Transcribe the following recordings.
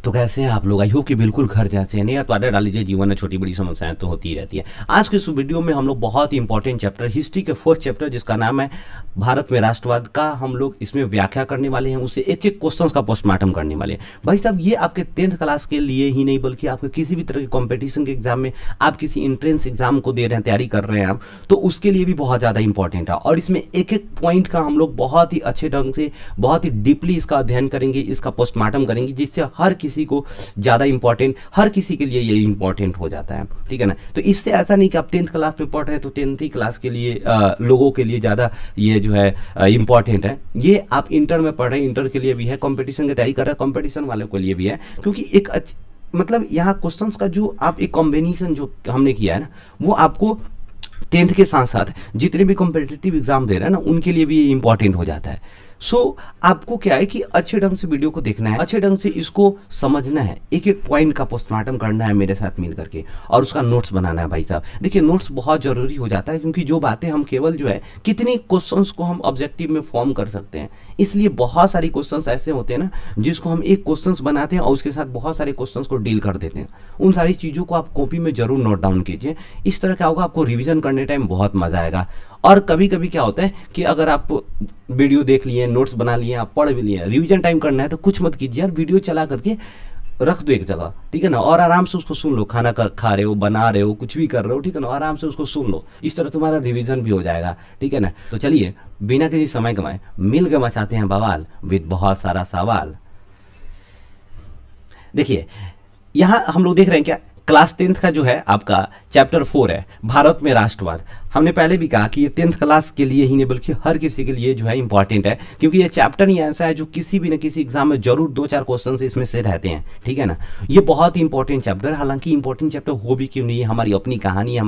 तो कैसे हैं आप लोग? आई होप कि बिल्कुल घर जैसे हैं। नहीं तो आदत डाल लीजिए, जीवन में छोटी बड़ी समस्याएं तो होती ही रहती है। आज के इस वीडियो में हम लोग बहुत ही इंपॉर्टेंट चैप्टर, हिस्ट्री के 4th चैप्टर जिसका नाम है भारत में राष्ट्रवाद का, हम लोग इसमें व्याख्या करने वाले हैं। उससे एक एक क्वेश्चंस का पोस्टमार्टम करने वाले हैं। भाई साहब, ये आपके 10th क्लास के लिए ही नहीं बल्कि आपके किसी भी तरह के कॉम्पिटिशन के एग्जाम में, आप किसी एंट्रेंस एग्जाम को दे रहे हैं, तैयारी कर रहे हैं आप, तो उसके लिए भी बहुत ज़्यादा इंपॉर्टेंट है। और इसमें एक एक पॉइंट का हम लोग बहुत ही अच्छे ढंग से, बहुत ही डीपली इसका अध्ययन करेंगे, इसका पोस्टमार्टम करेंगे, जिससे हर किसी को ज़्यादा इंपॉर्टेंट, हर किसी के लिए ये इंपॉर्टेंट हो जाता है। ठीक है ना? तो इससे ऐसा नहीं कि आप 10th क्लास में पढ़ रहे हैं तो 10th ही क्लास के लिए लोगों के लिए ज़्यादा ये जो है इंपॉर्टेंट है। ये आप इंटर में पढ़ रहे हैं, इंटर के लिए भी है, कंपटीशन की तैयारी कर रहे हैं, कंपटीशन वालों के लिए भी है। क्योंकि एक मतलब यहाँ क्वेश्चंस का जो आप एक कॉम्बिनेशन जो हमने किया है ना, वो आपको 10th के साथ साथ जितने भी कॉम्पिटिटिव एग्जाम दे रहे हैं ना, उनके लिए भी इंपॉर्टेंट हो जाता है। आपको क्या है कि अच्छे ढंग से वीडियो को देखना है, अच्छे ढंग से इसको समझना है, एक एक पॉइंट का पोस्टमार्टम करना है मेरे साथ मिल करके, और उसका नोट्स बनाना है। भाई साहब देखिए, नोट्स बहुत जरूरी हो जाता है, क्योंकि जो बातें हम केवल जो है कितनी क्वेश्चंस को हम ऑब्जेक्टिव में फॉर्म कर सकते हैं, इसलिए बहुत सारी क्वेश्चंस ऐसे होते हैं ना जिसको हम एक क्वेश्चंस बनाते हैं और उसके साथ बहुत सारे क्वेश्चंस को डील कर देते हैं। उन सारी चीज़ों को आप कॉपी में जरूर नोट डाउन कीजिए। इस तरह क्या होगा, आपको रिविजन करने टाइम बहुत मजा आएगा। और कभी कभी क्या होता है कि अगर आप वीडियो देख लिए, नोट्स बना लिए, आप पढ़ भी लिए, रिवीजन टाइम करना है तो कुछ मत कीजिए यार, वीडियो चला करके रख दो एक जगह, ठीक है ना, और आराम से उसको सुन लो। खाना खा रहे हो, बना रहे हो, कुछ भी कर रहे हो, ठीक है ना, आराम से उसको सुन लो। इस तरह तुम्हारा रिवीजन भी हो जाएगा। ठीक है ना? तो चलिए बिना किसी समय गंवाए मिल के मचाते हैं बवाल विद बहुत सारा सवाल। देखिए यहाँ हम लोग देख रहे हैं क्या, क्लास 10th का जो है आपका चैप्टर 4 है भारत में राष्ट्रवाद। हमने पहले भी कहा कि ये 10th क्लास के लिए ही नहीं बल्कि हर किसी के लिए जो है इंपॉर्टेंट है, क्योंकि ये चैप्टर ही ऐसा है जो किसी भी न किसी एग्जाम में जरूर 2-4 क्वेश्चन इसमें से रहते हैं। ठीक है ना? ये बहुत ही इंपॉर्टेंट चैप्टर है। हालांकि इंपॉर्टेंट चैप्टर हो भी क्यों नहीं है, हमारी अपनी कहानी है,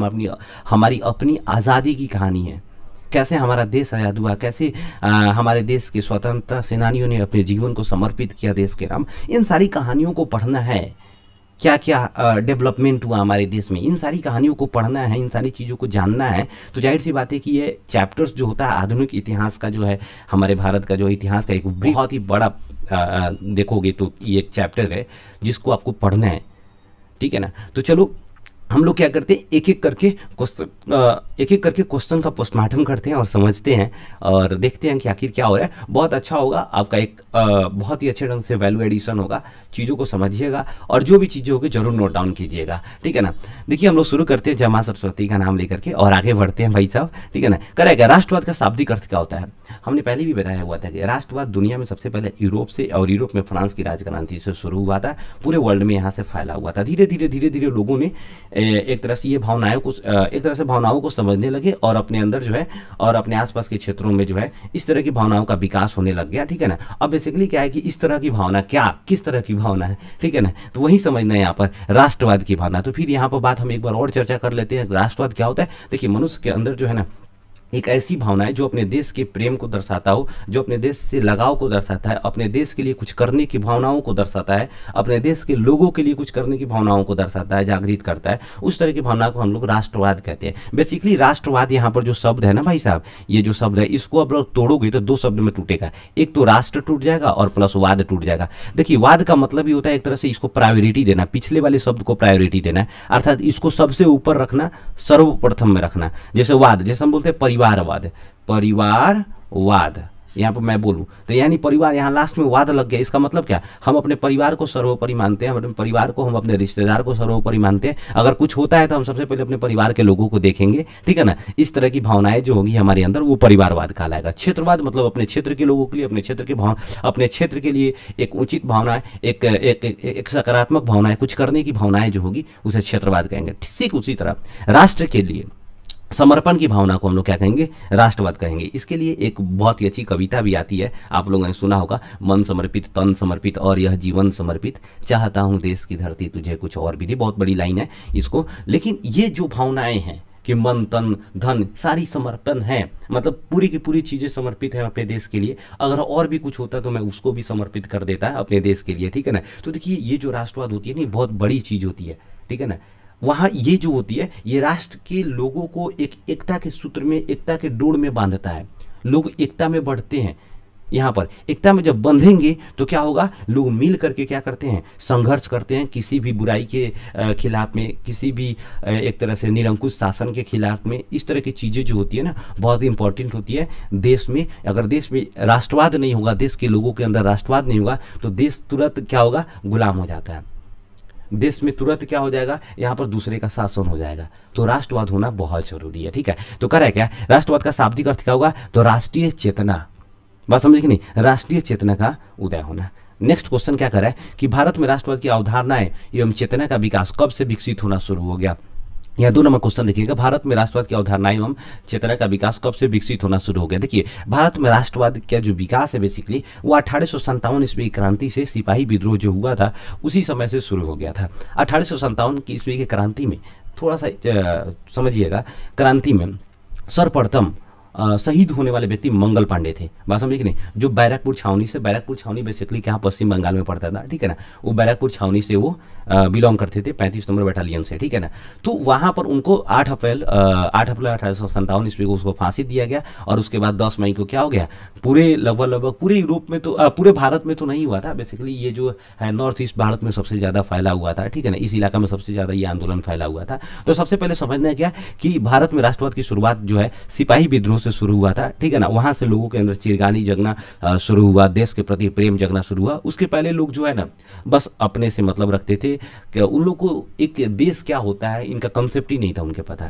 हमारी अपनी आज़ादी की कहानी है। कैसे हमारा देश आज़ाद हुआ, कैसे हमारे देश के स्वतंत्रता सेनानियों ने अपने जीवन को समर्पित किया देश के नाम, इन सारी कहानियों को पढ़ना है। क्या क्या डेवलपमेंट हुआ हमारे देश में, इन सारी कहानियों को पढ़ना है, इन सारी चीज़ों को जानना है। तो जाहिर सी बात है कि ये चैप्टर्स जो होता है आधुनिक इतिहास का, जो है हमारे भारत का जो इतिहास का एक बहुत ही बड़ा देखोगे तो ये एक चैप्टर है जिसको आपको पढ़ना है। ठीक है ना? तो चलो हम लोग क्या करते हैं, एक एक करके क्वेश्चन का पोस्टमार्टम करते हैं और समझते हैं और देखते हैं कि आखिर क्या हो रहा है। बहुत अच्छा होगा आपका, एक बहुत ही अच्छे ढंग से वैल्यू एडिशन होगा। चीज़ों को समझिएगा और जो भी चीज़ें होगी जरूर नोट डाउन कीजिएगा। ठीक है ना? देखिए हम लोग शुरू करते हैं जय मां सरस्वती का नाम लेकर के और आगे बढ़ते हैं भाई साहब। ठीक है ना? करेगा राष्ट्रवाद का शाब्दिक अर्थ क्या होता है? हमने पहले भी बताया हुआ था कि राष्ट्रवाद दुनिया में सबसे पहले यूरोप से, और यूरोप में फ्रांस की राजक्रांति से शुरू हुआ था, पूरे वर्ल्ड में यहाँ से फैला हुआ था। धीरे धीरे लोगों ने एक तरह से ये भावनाओं को समझने लगे और अपने अंदर जो है और अपने आसपास के क्षेत्रों में जो है इस तरह की भावनाओं का विकास होने लग गया। ठीक है ना? अब बेसिकली क्या है कि इस तरह की भावना किस तरह की भावना है, ठीक है ना, तो वही समझना है यहाँ पर राष्ट्रवाद की भावना। तो फिर यहाँ पर बात हम एक बार और चर्चा कर लेते हैं, राष्ट्रवाद क्या होता है। देखिए मनुष्य के अंदर जो है ना एक ऐसी भावना है जो अपने देश के प्रेम को दर्शाता हो, जो अपने देश से लगाव को दर्शाता है, अपने देश के लिए कुछ करने की भावनाओं को दर्शाता है, अपने देश के लोगों के लिए कुछ करने की भावनाओं को दर्शाता है, जागृत करता है। उस तरह की भावना को हम लोग राष्ट्रवाद कहते हैं। बेसिकली राष्ट्रवाद यहाँ पर जो शब्द है ना भाई साहब, ये जो शब्द है इसको अब तोड़ोगे तो 2 शब्द में टूटेगा। एक तो राष्ट्र टूट जाएगा और प्लस वाद टूट जाएगा। देखिए वाद का मतलब ही होता है एक तरह से इसको प्रायोरिटी देना, पिछले वाले शब्द को प्रायोरिटी देना, अर्थात इसको सबसे ऊपर रखना, सर्वप्रथम में रखना। जैसे वाद, जैसे हम बोलते हैं परिवारवाद, यहाँ पर मैं बोलूँ तो यानी परिवार, यहाँ लास्ट में वाद लग गया। इसका मतलब क्या, हम अपने परिवार को सर्वोपरि मानते हैं, अपने परिवार को, हम अपने रिश्तेदार को सर्वोपरि मानते हैं। अगर कुछ होता है तो हम सबसे पहले अपने परिवार के लोगों को देखेंगे। ठीक है ना? इस तरह की भावनाएं जो होगी हमारे अंदर, वो परिवारवाद कहलाएगा। क्षेत्रवाद मतलब अपने क्षेत्र के लोगों के लिए, अपने क्षेत्र के लिए एक उचित भावना है, एक सकारात्मक भावना है, कुछ करने की भावनाएं जो होगी उसे क्षेत्रवाद कहेंगे। ठीक उसी तरह राष्ट्र के लिए समर्पण की भावना को हम लोग क्या कहेंगे, राष्ट्रवाद कहेंगे। इसके लिए एक बहुत ही अच्छी कविता भी आती है, आप लोगों ने सुना होगा, मन समर्पित तन समर्पित और यह जीवन समर्पित, चाहता हूं देश की धरती तुझे कुछ और भी। बहुत बड़ी लाइन है इसको। लेकिन ये जो भावनाएं हैं कि मन तन धन सारी समर्पण है, मतलब पूरी की पूरी चीजें समर्पित है अपने देश के लिए। अगर और भी कुछ होता तो मैं उसको भी समर्पित कर देता अपने देश के लिए। ठीक है ना? तो देखिए ये जो राष्ट्रवाद होती है ना, बहुत बड़ी चीज होती है। ठीक है ना? वहाँ ये जो होती है, ये राष्ट्र के लोगों को एक एकता के सूत्र में, एकता के डोर में बांधता है। लोग एकता में बढ़ते हैं। यहाँ पर एकता में जब बंधेंगे तो क्या होगा, लोग मिल करके क्या करते हैं, संघर्ष करते हैं किसी भी बुराई के खिलाफ में, किसी भी एक तरह से निरंकुश शासन के खिलाफ में। इस तरह की चीज़ें जो होती है ना बहुत इंपॉर्टेंट होती है देश में। अगर देश में राष्ट्रवाद नहीं होगा, देश के लोगों के अंदर राष्ट्रवाद नहीं होगा तो देश तुरंत क्या होगा, गुलाम हो जाता है। देश में तुरंत क्या हो जाएगा, यहाँ पर दूसरे का शासन हो जाएगा। तो राष्ट्रवाद होना बहुत जरूरी है, ठीक है। तो कह रहा है क्या, राष्ट्रवाद का शाब्दिक अर्थ क्या होगा, तो राष्ट्रीय चेतना, बात समझे कि नहीं, राष्ट्रीय चेतना का उदय होना। नेक्स्ट क्वेश्चन क्या कर रहा है कि भारत में राष्ट्रवाद की अवधारणाएं एवं चेतना का विकास कब से विकसित होना शुरू हो गया। यह 2 नंबर क्वेश्चन देखिएगा, भारत में राष्ट्रवाद की अवधारणाएं एवं चेतना का विकास कब से विकसित होना शुरू हो गया। देखिए भारत में राष्ट्रवाद का जो विकास है बेसिकली वो 1857 ईस्वी की क्रांति से, सिपाही विद्रोह जो हुआ था उसी समय से शुरू हो गया था। 1857 की ईस्वी की क्रांति में थोड़ा सा समझिएगा, क्रांति में सर्वप्रथम शहीद होने वाले व्यक्ति मंगल पांडे थे, बात समझे कि नहीं, जो बैरकपुर छावनी से, बैरकपुर छावनी बेसिकली क्या पश्चिम बंगाल में पड़ता था, ठीक है ना, वो बैरकपुर छावनी से वो बिलोंग करते थे, 35 नंबर बटालियन से, ठीक है ना। तो वहाँ पर उनको 8 अप्रैल 1857 ईस्वी को उसको फांसी दिया गया और उसके बाद 10 मई को क्या हो गया, पूरे लगभग पूरे यूरोप में तो पूरे भारत में तो नहीं हुआ था, बेसिकली ये जो है नॉर्थ ईस्ट भारत में सबसे ज़्यादा फैला हुआ था, ठीक है ना, इस इलाका में सबसे ज़्यादा ये आंदोलन फैला हुआ था। तो सबसे पहले समझना क्या कि भारत में राष्ट्रवाद की शुरुआत जो है सिपाही विद्रोह से शुरू हुआ था, ठीक है ना। वहाँ से लोगों के अंदर चिरगानी जगना शुरू हुआ, देश के प्रति प्रेम जगना शुरू हुआ। उसके पहले लोग जो है ना बस अपने से मतलब रखते थे कि उन लोग को एक देश क्या होता है इनका कंसेप्ट ही नहीं था उनके पता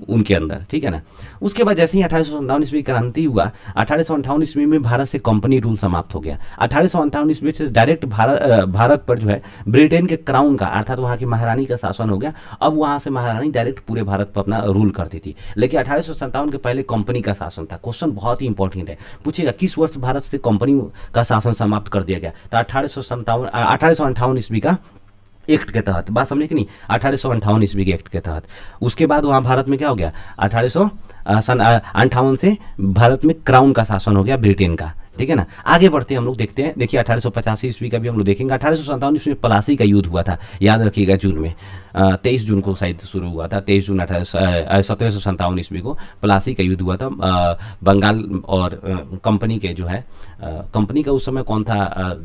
उनके अंदर, ठीक है ना। उसके बाद जैसे ही 1857 ईस्वी क्रांति हुआ, 1858 ईस्वी में भारत से कंपनी रूल समाप्त हो गया। 1858 ईस्वी से डायरेक्ट भारत पर जो है ब्रिटेन के क्राउन का अर्थात वहाँ की महारानी का शासन हो गया। अब वहाँ से महारानी डायरेक्ट पूरे भारत पर अपना रूल करती थी, लेकिन 1857 के पहले कंपनी का शासन था। क्वेश्चन बहुत ही इंपॉर्टेंट है, पूछेगा किस वर्ष भारत से कंपनी का शासन समाप्त कर दिया गया, तो 1858 ईस्वी का एक्ट के तहत, बात समझे कि नहीं, 1858 ईस्वी के एक्ट के तहत। उसके बाद वहाँ भारत में क्या हो गया, 1858 से भारत में क्राउन का शासन हो गया ब्रिटेन का, ठीक है ना। आगे बढ़ते हैं हम लोग, देखते हैं। देखिए 1885 ईस्वी का भी हम लोग देखेंगे। 1857 ईस्वी में प्लासी का युद्ध हुआ था, याद रखिएगा, जून में 23 जून को शायद शुरू हुआ था, 23 जून 1757 ईस्वी को प्लासी का युद्ध हुआ था। बंगाल और कंपनी के जो है, कंपनी का उस समय कौन था,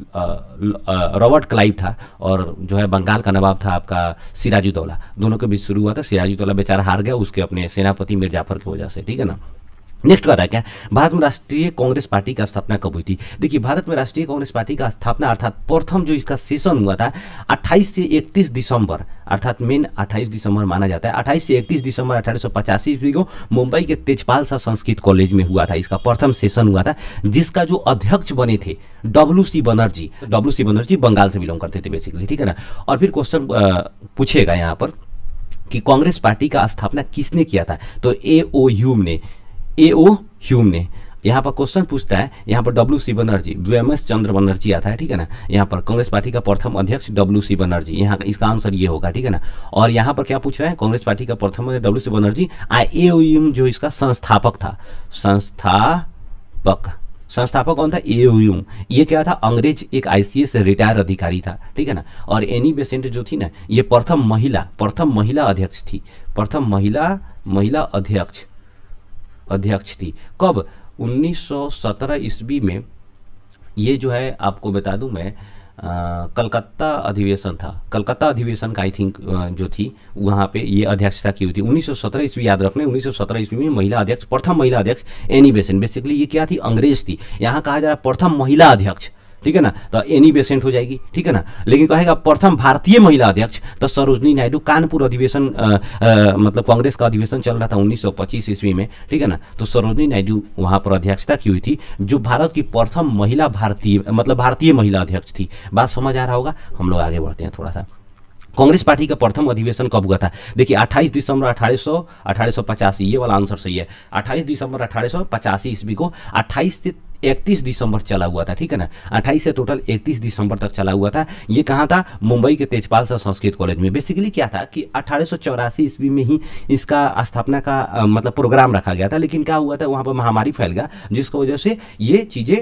रॉबर्ट क्लाइव था, और जो है बंगाल का नवाब था आपका सिराजुद्दौला, दोनों के बीच शुरू हुआ था। सिराजुद्दौला बेचारा हार गया उसके अपने सेनापति मीर जाफर की वजह से, ठीक है ना। नेक्स्ट बात है क्या, भारत में राष्ट्रीय कांग्रेस पार्टी का स्थापना कब हुई थी। देखिए भारत में राष्ट्रीय कांग्रेस पार्टी का स्थापना अर्थात प्रथम जो इसका सेशन हुआ था 28 से 31 दिसंबर, अर्थात मेन 28 दिसंबर माना जाता है, 28 से 31 दिसंबर 1885 ईस्वी को मुंबई के तेजपाल शाह संस्कृत कॉलेज में हुआ था। इसका प्रथम सेशन हुआ था, जिसका जो अध्यक्ष बने थे WC बनर्जी। WC बनर्जी बंगाल से बिलोंग करते थे बेसिकली, ठीक है ना। और फिर क्वेश्चन पूछेगा यहाँ पर कि कांग्रेस पार्टी का स्थापना किसने किया था, तो A.O. ह्यूम ने। यहाँ पर क्वेश्चन पूछता है, यहाँ पर WC बनर्जी, WMS चंद्र बनर्जी आता है, ठीक है ना। यहाँ पर कांग्रेस पार्टी का प्रथम अध्यक्ष WC बनर्जी, यहाँ इसका आंसर ये होगा, ठीक है ना। और यहाँ पर क्या पूछ रहे हैं, कांग्रेस पार्टी का प्रथम WC बनर्जी, A.O. ह्यूम जो इसका संस्थापक था, संस्थापक कौन था, A.O. ह्यूम। ये क्या था, अंग्रेज एक ICS से रिटायर अधिकारी था, ठीक है ना। और एनी बेसेंट जो थी ना, ये प्रथम महिला अध्यक्ष थी, प्रथम महिला अध्यक्ष थी। कब, 1917 ईस्वी में। ये जो है आपको बता दूं मैं, कलकत्ता अधिवेशन था, कलकत्ता अधिवेशन का आई थिंक जो थी वहाँ पे ये अध्यक्षता की हुई थी 1917 ईस्वी, याद रखना 1917 ईस्वी में महिला अध्यक्ष, प्रथम महिला अध्यक्ष एनी बेसेंट। बेसिकली ये क्या थी, अंग्रेज थी, यहाँ कहा जा रहा है प्रथम महिला अध्यक्ष, ठीक है ना, तो एनी बेसेंट हो जाएगी, ठीक है ना। लेकिन कहेगा प्रथम भारतीय महिला अध्यक्ष, तो सरोजनी नायडू। कानपुर अधिवेशन मतलब कांग्रेस का अधिवेशन चल रहा था 1925 ईस्वी में, ठीक है ना, तो सरोजनी नायडू वहां पर अध्यक्षता की हुई थी, जो भारत की प्रथम महिला भारतीय महिला अध्यक्ष थी। बात समझ आ रहा होगा। हम लोग आगे बढ़ते हैं थोड़ा सा। कांग्रेस पार्टी का प्रथम अधिवेशन कब हुआ था, देखिए 28 दिसंबर 1885, ये वाला आंसर सही है। 28 दिसंबर 1885 ईस्वी को 28 से 31 दिसंबर चला हुआ था, ठीक है ना। 28 से टोटल 31 दिसंबर तक चला हुआ था। ये कहाँ था, मुंबई के तेजपाल शाह संस्कृत कॉलेज में। बेसिकली क्या था कि 1884 ईस्वी में ही इसका स्थापना का मतलब प्रोग्राम रखा गया था, लेकिन क्या हुआ था, वहाँ पर महामारी फैल गया, जिसकी वजह से ये चीज़ें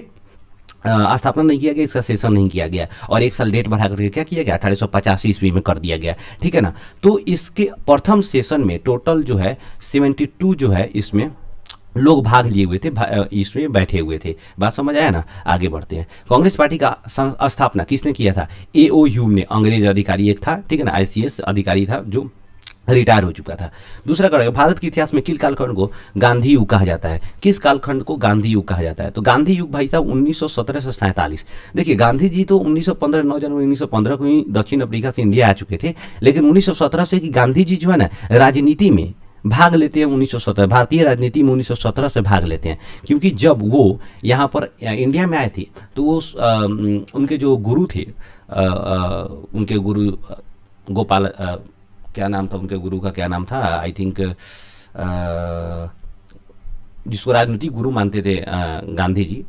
स्थापना नहीं किया गया, इसका सेशन नहीं किया गया, और एक साल डेट बढ़ा करके क्या किया गया, 1885 ईस्वी में कर दिया गया, ठीक है ना। तो इसके प्रथम सेशन में टोटल जो है 72 जो है इसमें लोग भाग लिए हुए थे, इसमें बैठे हुए थे। बात समझ आया ना? आगे बढ़ते हैं। कांग्रेस पार्टी का स्थापना किसने किया था? एओयू ने, अंग्रेज अधिकारी एक था, ठीक है ना, आईसीएस अधिकारी था जो रिटायर हो चुका था। दूसरा करेगा, भारत के इतिहास में किस कालखंड को गांधी युग कहा जाता है? किस कालखंड को गांधी युग कहा जाता है? तो गांधी युग भाई साहब 1917 से 47। देखिए गांधी जी तो 1915 9 जनवरी 1915 को ही दक्षिण अफ्रीका से इंडिया आ चुके थे, लेकिन 1917 से कि गांधी जी जो है ना राजनीति में भाग लेते हैं। 1917 भारतीय राजनीति में 1917 से भाग लेते हैं, क्योंकि जब वो यहाँ पर इंडिया में आए थे तो वो उनके जो गुरु थे, उनके गुरु गोपाल, क्या नाम था उनके गुरु का, क्या नाम था, आई थिंक जिसको राजनीतिक गुरु मानते थे गांधी जी,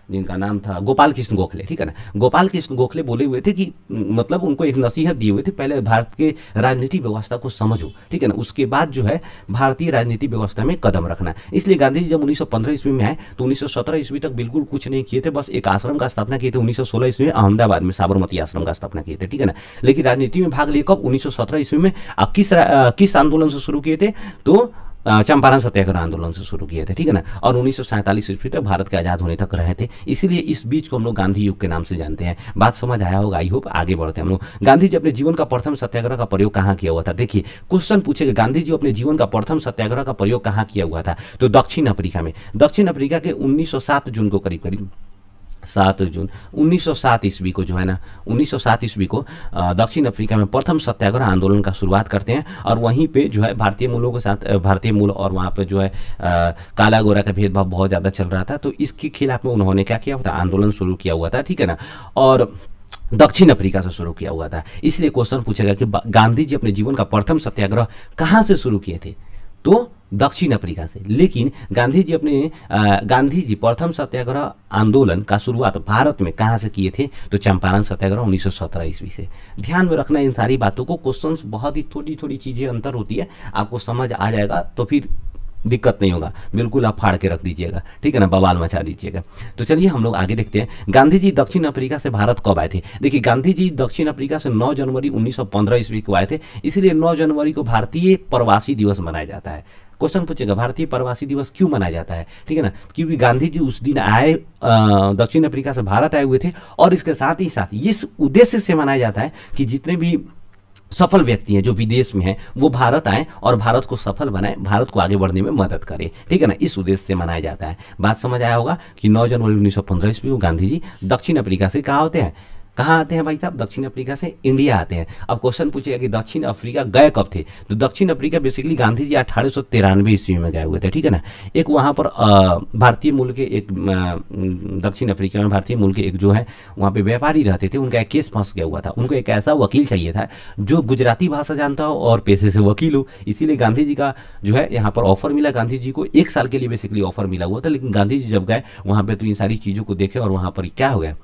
जिनका नाम था गोपाल कृष्ण गोखले, ठीक है ना। गोपाल कृष्ण गोखले बोले हुए थे कि मतलब उनको एक नसीहत दिए हुए थे, पहले भारत के राजनीतिक व्यवस्था को समझो, ठीक है ना, उसके बाद जो है भारतीय राजनीतिक व्यवस्था में कदम रखना। इसलिए गांधी जी जब 1915 ईस्वी में आए तो 1917 ईस्वी तक बिल्कुल कुछ नहीं किए थे, बस एक आश्रम का स्थापना किए थे 1916 ईस्वी में अहमदाबाद में, साबरमती आश्रम का स्थापना किए थे, ठीक है ना। लेकिन राजनीति में भाग लिए कब? 1917 ईस्वी में। किस आंदोलन से शुरू किए थे? तो चंपारण सत्याग्रह आंदोलन से शुरू किए थे, ठीक है ना। और 1947 ईस्वी तक भारत के आजाद होने तक रहे थे, इसीलिए इस बीच को हम लोग गांधी युग के नाम से जानते हैं। बात समझ आया होगा, आई होप। आगे बढ़ते हैं हम लोग। गांधी जी अपने जीवन का प्रथम सत्याग्रह का प्रयोग कहाँ किया हुआ था? देखिए क्वेश्चन पूछेगा, गांधी जी अपने जीवन का प्रथम सत्याग्रह का प्रयोग कहाँ किया हुआ था? तो दक्षिण अफ्रीका में। दक्षिण अफ्रीका के 1907 जून को, करीब करीब 7 जून 1907 ईस्वी को जो है ना, 1907 ईस्वी को दक्षिण अफ्रीका में प्रथम सत्याग्रह आंदोलन का शुरुआत करते हैं। और वहीं पे जो है भारतीय मूलों के साथ, भारतीय मूल और वहाँ पे जो है काला गोरा का भेदभाव बहुत ज़्यादा चल रहा था, तो इसके खिलाफ में उन्होंने क्या किया हुआ था? आंदोलन शुरू किया हुआ था, ठीक है ना। और दक्षिण अफ्रीका से शुरू किया हुआ था। इसलिए क्वेश्चन पूछेगा कि गांधी जी अपने जीवन का प्रथम सत्याग्रह कहाँ से शुरू किए थे? तो दक्षिण अफ्रीका से। लेकिन गांधी जी प्रथम सत्याग्रह आंदोलन का शुरुआत भारत में कहाँ से किए थे? तो चंपारण सत्याग्रह 1917 ईस्वी से। ध्यान में रखना इन सारी बातों को, क्वेश्चंस बहुत ही थोड़ी थोड़ी चीजें अंतर होती है, आपको समझ आ जाएगा तो फिर दिक्कत नहीं होगा, बिल्कुल आप फाड़ के रख दीजिएगा, ठीक है ना, बवाल मचा दीजिएगा। तो चलिए हम लोग आगे देखते हैं। गांधी जी दक्षिण अफ्रीका से भारत कब आए थे? देखिए गांधी जी दक्षिण अफ्रीका से 9 जनवरी 1915 ईस्वी को आए थे, इसीलिए 9 जनवरी को भारतीय प्रवासी दिवस मनाया जाता है। क्वेश्चन पूछेगा भारतीय प्रवासी दिवस क्यों मनाया जाता है? ठीक है ना, क्योंकि गांधी जी उस दिन आए, दक्षिण अफ्रीका से भारत आए हुए थे, और इसके साथ ही साथ इस उद्देश्य से मनाया जाता है कि जितने भी सफल व्यक्ति हैं जो विदेश में हैं वो भारत आए और भारत को सफल बनाए, भारत को आगे बढ़ने में मदद करें, ठीक है ना, इस उद्देश्य से मनाया जाता है। बात समझ आया होगा कि 9 जनवरी 1915 ईस्वी को गांधी जी दक्षिण अफ्रीका से कहाँ होते हैं, कहाँ आते हैं भाई साहब? दक्षिण अफ्रीका से इंडिया आते हैं। अब क्वेश्चन पूछेगा कि दक्षिण अफ्रीका गए कब थे? तो दक्षिण अफ्रीका बेसिकली गांधी जी 1893 ईस्वी में गए हुए थे, ठीक है ना। एक वहाँ पर भारतीय मूल के एक दक्षिण अफ्रीका में भारतीय मूल के एक जो है वहाँ पे व्यापारी रहते थे, उनका एक केस फंस गया हुआ था। उनको एक ऐसा वकील चाहिए था जो गुजराती भाषा जानता हो और पेशे से वकील हो, इसीलिए गांधी जी का जो है यहाँ पर ऑफर मिला। गांधी जी को 1 साल के लिए बेसिकली ऑफर मिला हुआ था, लेकिन गांधी जी जब गए वहाँ पे तो इन सारी चीज़ों को देखे और वहाँ पर क्या हो गया,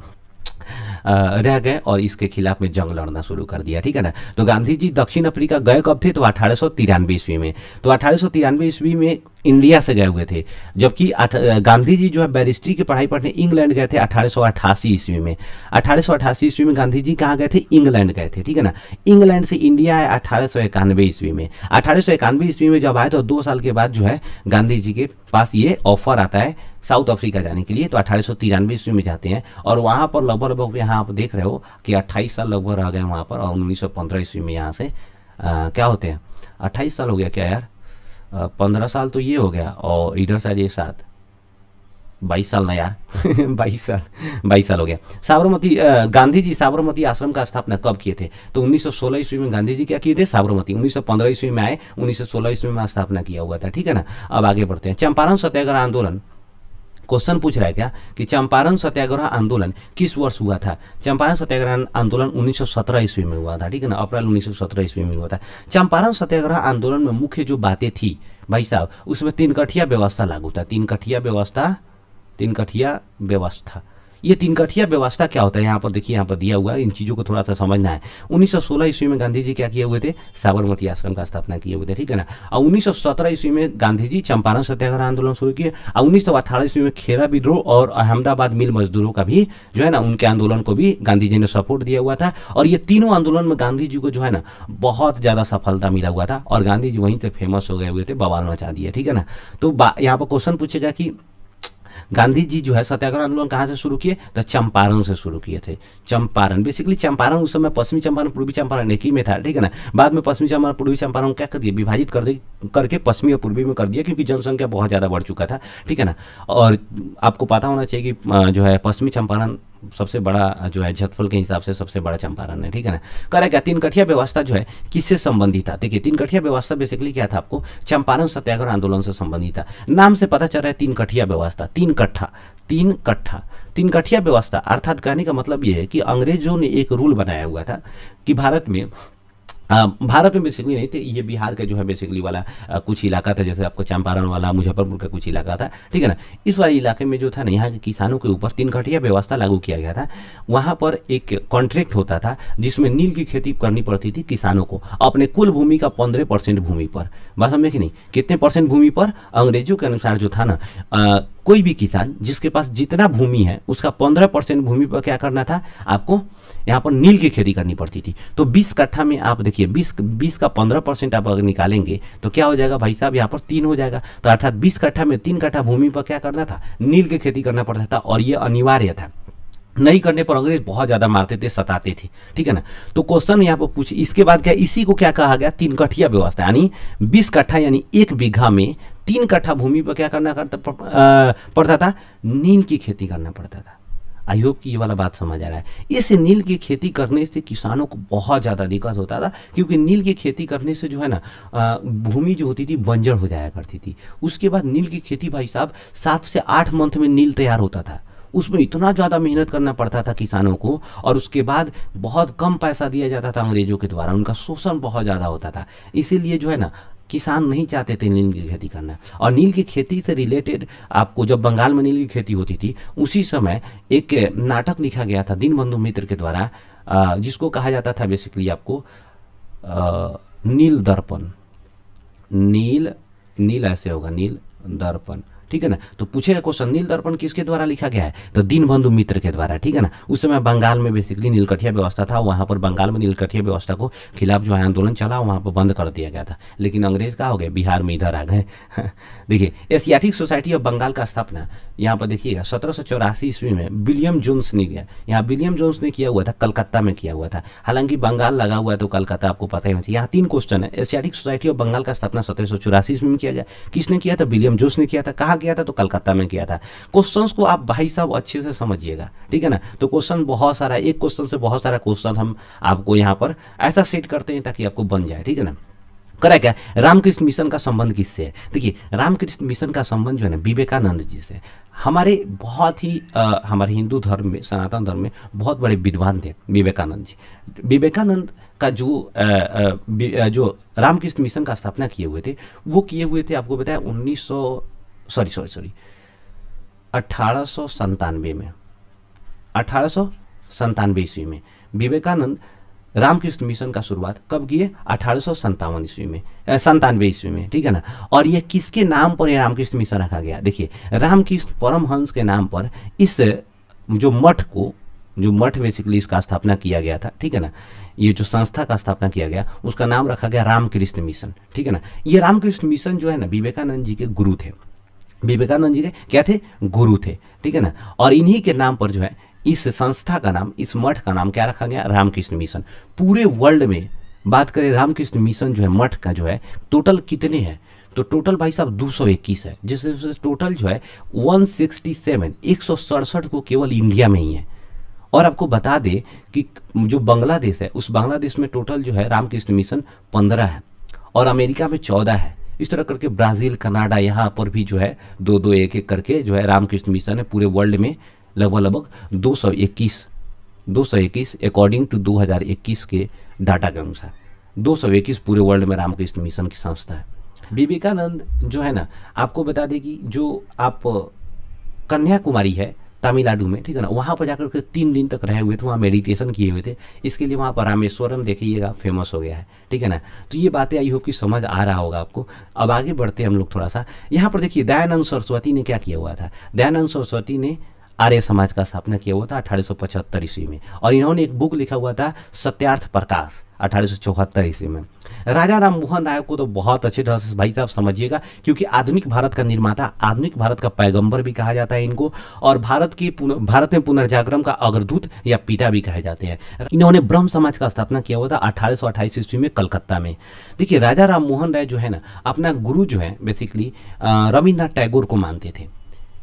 रह गए और इसके खिलाफ में जंग लड़ना शुरू कर दिया, ठीक है ना। तो गांधी जी दक्षिण अफ्रीका गए कब थे? तो 1893 ईस्वी में। तो 1893 ईस्वी में इंडिया से गए हुए थे, जबकि गांधी जी जो है बैरिस्ट्री की पढ़ाई पढ़ने इंग्लैंड गए थे 1888 ईस्वी में। 1888 ईस्वी में गांधी जी कहाँ गए थे? इंग्लैंड गए थे, ठीक है ना। इंग्लैंड से इंडिया आए 1891 ईस्वी में। 1891 ईस्वी में जब आए तो 2 साल के बाद जो है गांधी जी के पास ये ऑफर आता है साउथ अफ्रीका जाने के लिए, तो 1893 ईस्वी में जाते हैं और वहाँ पर लगभग यहाँ आप देख रहे हो कि 28 साल लगभग रह गए वहाँ पर, और 1915 ईस्वी में यहाँ से क्या होते हैं, 28 साल हो गया क्या यार, 15 साल तो ये हो गया और इधर शायद ये 22 साल ना यार 22 साल हो गया। साबरमती गांधी जी साबरमती आश्रम का स्थापना कब किए थे? तो 1916 ईस्वी में गांधी जी क्या किए थे? साबरमती। 1915 ईस्वी में आए, 1916 ईस्वी में स्थापना किया हुआ था, ठीक है ना। अब आगे बढ़ते हैं। चंपारण सत्याग्रह आंदोलन, क्वेश्चन पूछ रहा है क्या कि चंपारण सत्याग्रह आंदोलन किस वर्ष हुआ था? चंपारण सत्याग्रह आंदोलन 1917 ईस्वी में हुआ था, ठीक है ना, अप्रैल 1917 ईस्वी में हुआ था। चंपारण सत्याग्रह आंदोलन में मुख्य जो बातें थी भाई साहब, उसमें 3 कठिया व्यवस्था लागू था। 3 कठिया व्यवस्था ये तीन कठिया व्यवस्था क्या होता है, यहाँ पर देखिए, यहाँ पर दिया हुआ है, इन चीज़ों को थोड़ा सा समझना है। 1916 ईस्वी में गांधी जी क्या किए हुए थे, साबरमती आश्रम का स्थापना किए हुए थे, ठीक है ना। और 1917 ईस्वी में गांधी जी चंपारण सत्याग्रह आंदोलन शुरू किए, और 1918 ईस्वी में खेरा विद्रोह और अहमदाबाद मिल मजदूरों का भी जो है ना, उनके आंदोलन को भी गांधी जी ने सपोर्ट दिया हुआ था। और ये तीनों आंदोलन में गांधी जी को जो है ना बहुत ज़्यादा सफलता मिला हुआ था, और गांधी जी वहीं से फेमस हो गए हुए थे, बवाल मचा दिए, ठीक है ना। तो यहाँ पर क्वेश्चन पूछेगा कि गांधी जी जो है सत्याग्रह आंदोलन कहाँ से शुरू किए, तो चंपारण से शुरू किए थे। चंपारण, बेसिकली चंपारण उस समय पश्चिमी चंपारण पूर्वी चंपारण एक ही में था, ठीक है ना। बाद में पश्चिमी चंपारण पूर्वी चंपारण क्या कर दिया, विभाजित करके पश्चिमी और पूर्वी में कर दिया, क्योंकि जनसंख्या बहुत ज़्यादा बढ़ चुका था, ठीक है ना। और आपको पता होना चाहिए कि जो है पश्चिमी चंपारण सबसे बड़ा जो है क्षेत्रफल के हिसाब से सबसे बड़ा चंपारण है, ठीक है ना। करेक्ट है। तीन कठिया व्यवस्था जो है किससे संबंधित था, देखिए तीन कठिया व्यवस्था बेसिकली क्या था, आपको चंपारण सत्याग्रह आंदोलन से संबंधित था। नाम से पता चल रहा है तीन कठिया व्यवस्था, तीन कठिया व्यवस्था, अर्थात कहने का मतलब ये है कि अंग्रेजों ने एक रूल बनाया हुआ था कि भारत में बेसिकली नहीं थे, ये बिहार का जो है बेसिकली वाला कुछ इलाका था, जैसे आपको चंपारण वाला, मुजफ्फरपुर का कुछ इलाका था, ठीक है ना। इस वाले इलाके में जो था ना, यहाँ के किसानों के ऊपर तीन कठिया व्यवस्था लागू किया गया था। वहाँ पर एक कॉन्ट्रैक्ट होता था जिसमें नील की खेती करनी पड़ती थी किसानों को अपने कुल भूमि का 15% भूमि पर। बात समझे कि नहीं, कितने परसेंट भूमि पर, अंग्रेजों के अनुसार जो था ना, कोई भी किसान जिसके पास जितना भूमि है उसका 15% भूमि पर क्या करना था, आपको यहाँ पर नील की खेती करनी पड़ती थी। तो 20 कट्ठा में आप देखिए 20 का 15% आप अगर निकालेंगे तो क्या हो जाएगा भाई साहब, यहाँ पर 3 हो जाएगा। तो अर्थात 20 कट्ठा में 3 कट्ठा भूमि पर क्या करना था, नील की खेती करना पड़ता था, और ये अनिवार्य था। नहीं करने पर अंग्रेज बहुत ज्यादा मारते थे, सताते थे, ठीक है ना। तो क्वेश्चन यहाँ पर पूछ, इसके बाद क्या, इसी को क्या कहा गया, तीन कठिया व्यवस्था, यानी 20 कट्ठा यानी 1 बीघा में 3 कट्ठा भूमि पर क्या करना पड़ता था, नील की खेती करना पड़ता था। आई होप कि ये वाला बात समझ आ रहा है। इस नील की खेती करने से किसानों को बहुत ज़्यादा दिक्कत होता था, क्योंकि नील की खेती करने से जो है ना भूमि जो होती थी बंजर हो जाया करती थी। उसके बाद नील की खेती भाई साहब 7 से 8 मंथ में नील तैयार होता था, उसमें इतना ज़्यादा मेहनत करना पड़ता था किसानों को, और उसके बाद बहुत कम पैसा दिया जाता था अंग्रेजों के द्वारा, उनका शोषण बहुत ज़्यादा होता था। इसीलिए जो है ना किसान नहीं चाहते थे नील की खेती करना। और नील की खेती से रिलेटेड आपको, जब बंगाल में नील की खेती होती थी उसी समय एक नाटक लिखा गया था दीनबंधु मित्र के द्वारा, जिसको कहा जाता था बेसिकली आपको नील दर्पण, नील ऐसे होगा, नील दर्पण, ठीक है ना। तो पूछेगा क्वेश्चन, नील दर्पण किसके द्वारा लिखा गया है, तो दीनबंधु मित्र के द्वारा, ठीक है ना। उस समय बंगाल में बेसिकली नीलकठिया व्यवस्था था, वहाँ पर बंगाल में नीलकठिया व्यवस्था को खिलाफ जो है आंदोलन चला, वहाँ पर बंद कर दिया गया था। लेकिन अंग्रेज कहाँ हो गए, बिहार में इधर आ गए। देखिए एशियाटिक सोसाइटी ऑफ बंगाल का स्थापना यहाँ पर देखिएगा 1784 ईस्वी में विलियम जोन्स ने किया। यहाँ विलियम जोन्स ने किया हुआ था, कलकत्ता में किया हुआ था, हालांकि बंगाल लगा हुआ है तो कलकत्ता आपको पता ही होता है। यहाँ 3 क्वेश्चन है। एशियाटिक सोसाइटी ऑफ बंगाल का स्थापना 1784 ईस्वी में किया गया, किसने किया था, विलियम जोन्स ने किया था। कहाँ किया था, तो कलकत्ता में किया था। क्वेश्चंस को आप भाई साहब अच्छे से समझिएगा, ठीक है ना। तो क्वेश्चन बहुत सारा, एक क्वेश्चन से बहुत सारा क्वेश्चन हम आपको यहाँ पर ऐसा सेट करते हैं ताकि आपको बन जाए, ठीक है ना। करेक्ट है। रामकृष्ण मिशन का संबंध किससे है, देखिए रामकृष्ण मिशन का संबंध जो है ना विवेकानंद जी से। हमारे बहुत ही हमारे हिंदू धर्म में, सनातन धर्म में बहुत बड़े विद्वान थे विवेकानंद जी। विवेकानंद का जो रामकृष्ण मिशन का स्थापना किए हुए थे, वो किए हुए थे आपको बताया 1897 में, 1897 ईस्वी में विवेकानंद रामकृष्ण मिशन का शुरुआत कब किए, 1857 ईस्वी में, 97 ईस्वी में, ठीक है ना। और ये किसके नाम पर ये रामकृष्ण मिशन रखा गया, देखिए रामकृष्ण परमहंस के नाम पर इस जो मठ बेसिकली इसका स्थापना किया गया था, ठीक है ना। ये जो संस्था का स्थापना किया गया उसका नाम रखा गया रामकृष्ण मिशन, ठीक है ना। ये रामकृष्ण मिशन जो है ना विवेकानंद जी के गुरु थे, विवेकानंद जी के क्या थे, गुरु थे, ठीक है ना। और इन्हीं के नाम पर जो है इस संस्था का नाम, इस मठ का नाम क्या रखा गया, रामकृष्ण मिशन। पूरे वर्ल्ड में बात करें रामकृष्ण मिशन जो है मठ का जो है टोटल कितने हैं, तो टोटल भाई साहब 221 है, जिससे टोटल जो है 167 को केवल इंडिया में ही है। और आपको बता दे कि जो बांग्लादेश है, उस बांग्लादेश में टोटल जो है रामकृष्ण मिशन 15 है, और अमेरिका में 14 है। इस तरह करके ब्राज़ील, कनाडा, यहाँ पर भी जो है 2-2 1-1 करके जो है रामकृष्ण मिशन है। पूरे वर्ल्ड में लगभग 221 अकॉर्डिंग टू 2021 के डाटा के अनुसार 221 पूरे वर्ल्ड में रामकृष्ण मिशन की संस्था है। विवेकानंद जो है ना, आपको बता दें कि जो आप कन्याकुमारी है, तमिलनाडु में, ठीक है ना। वहाँ पर जाकर के 3 दिन तक रहे हुए थे, वहाँ मेडिटेशन किए हुए थे। इसके लिए वहाँ पर रामेश्वरम देखिएगा फेमस हो गया है, ठीक है ना। तो ये बातें आई होप कि समझ आ रहा होगा आपको। अब आगे बढ़ते हैं हम लोग थोड़ा सा। यहाँ पर देखिए दयानंद सरस्वती ने क्या किया हुआ था। दयानंद सरस्वती ने आर्य समाज का स्थापना किया हुआ था 1875 ईस्वी में, और इन्होंने एक बुक लिखा हुआ था सत्यार्थ प्रकाश 1874 ईस्वी में। राजा राम मोहन राय को तो बहुत अच्छे तरह से भाई साहब समझिएगा, क्योंकि आधुनिक भारत का निर्माता, आधुनिक भारत का पैगंबर भी कहा जाता है इनको, और भारत में पुनर्जागरण का अग्रदूत या पिता भी कहे जाते हैं। इन्होंने ब्रह्म समाज का स्थापना किया हुआ था 1828 ईस्वी में कलकत्ता में। देखिए राजा राम मोहन राय जो है ना, अपना गुरु जो है बेसिकली रविन्द्रनाथ टैगोर को मानते थे।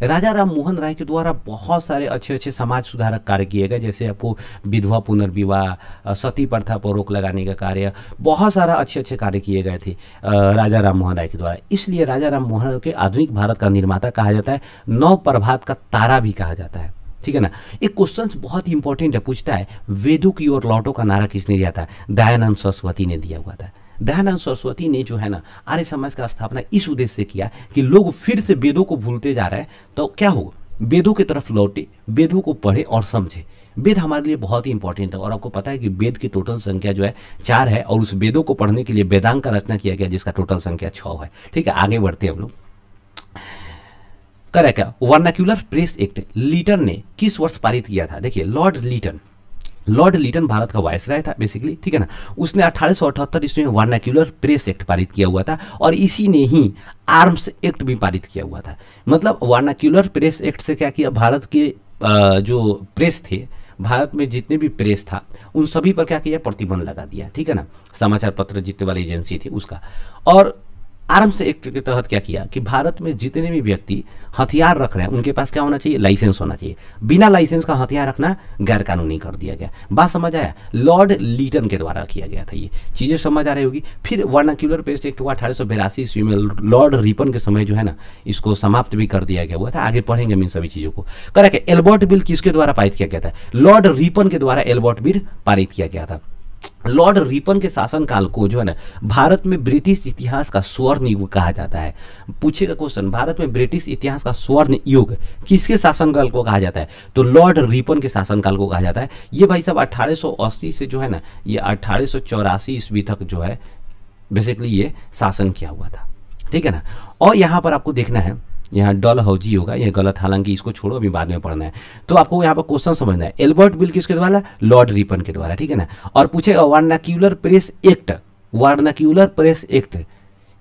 राजा राम मोहन राय के द्वारा बहुत सारे अच्छे अच्छे समाज सुधारक कार्य किए गए, जैसे आपको विधवा पुनर्विवाह, सती प्रथा पर रोक लगाने का कार्य, बहुत सारा अच्छे अच्छे कार्य किए गए थे राजा राम मोहन राय के द्वारा। इसलिए राजा राम मोहन राय के आधुनिक भारत का निर्माता कहा जाता है, नव प्रभात का तारा भी कहा जाता है, ठीक है ना। एक क्वेश्चन बहुत ही इंपॉर्टेंट है, पूछता है वेदों की ओर लौटो का नारा किसने दिया था। दयानंद सरस्वती ने दिया हुआ था। दयानंद सरस्वती ने जो है ना आर्य समाज का स्थापना इस उद्देश्य से किया कि लोग फिर से वेदों को भूलते जा रहे हैं, तो क्या होगा, वेदों की तरफ लौटे, वेदों को पढ़े और समझे। वेद हमारे लिए बहुत ही इंपॉर्टेंट है, और आपको पता है कि वेद की टोटल संख्या जो है 4 है, और उस वेदों को पढ़ने के लिए वेदांग का रचना किया गया जिसका टोटल संख्या 6 है, ठीक है। आगे बढ़ते हैं हम लोग। करें क्या, वर्नाक्यूलर प्रेस एक्ट लीटन ने किस वर्ष पारित किया था। देखिए लॉर्ड लीटन भारत का वायसराय था बेसिकली, ठीक है ना। उसने 1878 ईस्वी में वर्नाक्यूलर प्रेस एक्ट पारित किया हुआ था, और इसी ने ही आर्म्स एक्ट भी पारित किया हुआ था। मतलब वर्नाक्यूलर प्रेस एक्ट से क्या किया, भारत के जो प्रेस थे, भारत में जितने भी प्रेस था उन सभी पर क्या किया, प्रतिबंध लगा दिया, ठीक है ना। समाचार पत्र जितने वाली एजेंसी थी उसका। और आर्म्स एक्ट के तहत क्या किया कि भारत में जितने भी व्यक्ति हथियार रख रहे हैं उनके पास क्या होना चाहिए, लाइसेंस होना चाहिए। बिना लाइसेंस का हथियार रखना गैर कानूनी कर दिया गया। बात समझ आया, लॉर्ड लीटन के द्वारा किया गया था, ये चीजें समझ आ रही होगी। फिर वर्नाक्यूलर प्रेस एक्ट हुआ 1882 ईस्वी में, लॉर्ड रिपन के समय जो है ना इसको समाप्त भी कर दिया गया हुआ था। आगे पढ़ेंगे हम इन सभी चीजों को। करेक्ट, एल्बर्ट बिल किसके द्वारा पारित किया गया था, लॉर्ड रिपन के द्वारा एल्बर्ट बिल पारित किया गया था। लॉर्ड रिपन के शासनकाल को जो है ना भारत में ब्रिटिश इतिहास का स्वर्ण युग कहा जाता है। पूछेगा क्वेश्चन, भारत में ब्रिटिश इतिहास का स्वर्ण युग किसके शासनकाल को कहा जाता है, तो लॉर्ड रिपन के शासनकाल को कहा जाता है। ये भाई साहब 1880 से जो है ना ये 1884 ईस्वी तक जो है बेसिकली ये शासन किया हुआ था, ठीक है ना। और यहाँ पर आपको देखना है, यहाँ डलहौजी होगा, ये गलत, हालांकि इसको छोड़ो, अभी बाद में पढ़ना है। तो आपको यहाँ पर क्वेश्चन समझना है, एल्बर्ट बिल किसके द्वारा, लॉर्ड रिपन के द्वारा, ठीक है ना। और पूछेगा वर्नाक्यूलर प्रेस एक्ट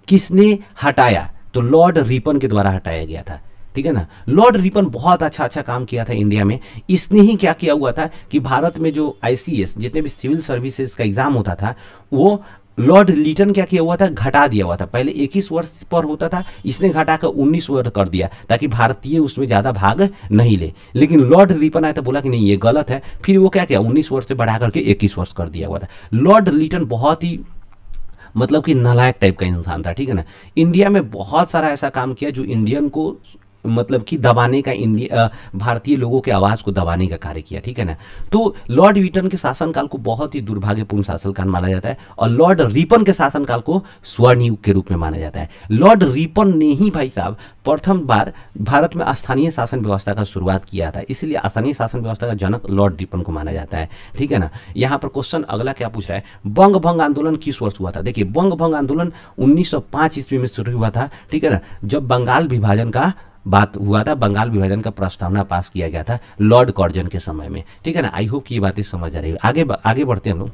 किसने हटाया, तो लॉर्ड रिपन के द्वारा हटाया गया था, ठीक है ना। लॉर्ड रिपन बहुत अच्छा काम किया था इंडिया में। इसने ही क्या किया हुआ था कि भारत में जो ICS जितने भी सिविल सर्विसेज का एग्जाम होता था वो लॉर्ड लीटन क्या किया हुआ था, घटा दिया हुआ था। पहले 21 वर्ष पर होता था, इसने घटाकर 19 वर्ष कर दिया ताकि भारतीय उसमें ज्यादा भाग नहीं ले। लेकिन लॉर्ड रिपन आया तो बोला कि नहीं ये गलत है, फिर वो क्या किया 19 वर्ष से बढ़ा करके 21 वर्ष कर दिया हुआ था। लॉर्ड लीटन बहुत ही मतलब कि नालायक टाइप का इंसान था, ठीक है ना। इंडिया में बहुत सारा ऐसा काम किया जो इंडियन को मतलब कि दबाने का, भारतीय लोगों के आवाज को दबाने का कार्य किया, ठीक है ना। तो लॉर्ड लीटन के शासनकाल को बहुत ही दुर्भाग्यपूर्ण शासनकाल माना जाता है, और लॉर्ड रिपन के शासनकाल को स्वर्ण युग के रूप में माना जाता है। लॉर्ड रिपन ने ही भाई साहब प्रथम बार भारत में स्थानीय शासन व्यवस्था का शुरुआत किया था, इसलिए स्थानीय शासन व्यवस्था का जनक लॉर्ड रिपन को माना जाता है, ठीक है ना। यहाँ पर क्वेश्चन अगला क्या पूछ रहा है, बंग भंग आंदोलन किस वर्ष हुआ था। देखिए बंग भंग आंदोलन 1905 ईस्वी में शुरू हुआ था, ठीक है ना, जब बंगाल विभाजन का बात हुआ था, बंगाल विभाजन का प्रस्तावना पास किया गया था लॉर्ड कर्जन के समय में, ठीक है ना। आई होप कि ये बातें समझ आ रही है। आगे बढ़ते हैं हम लोग।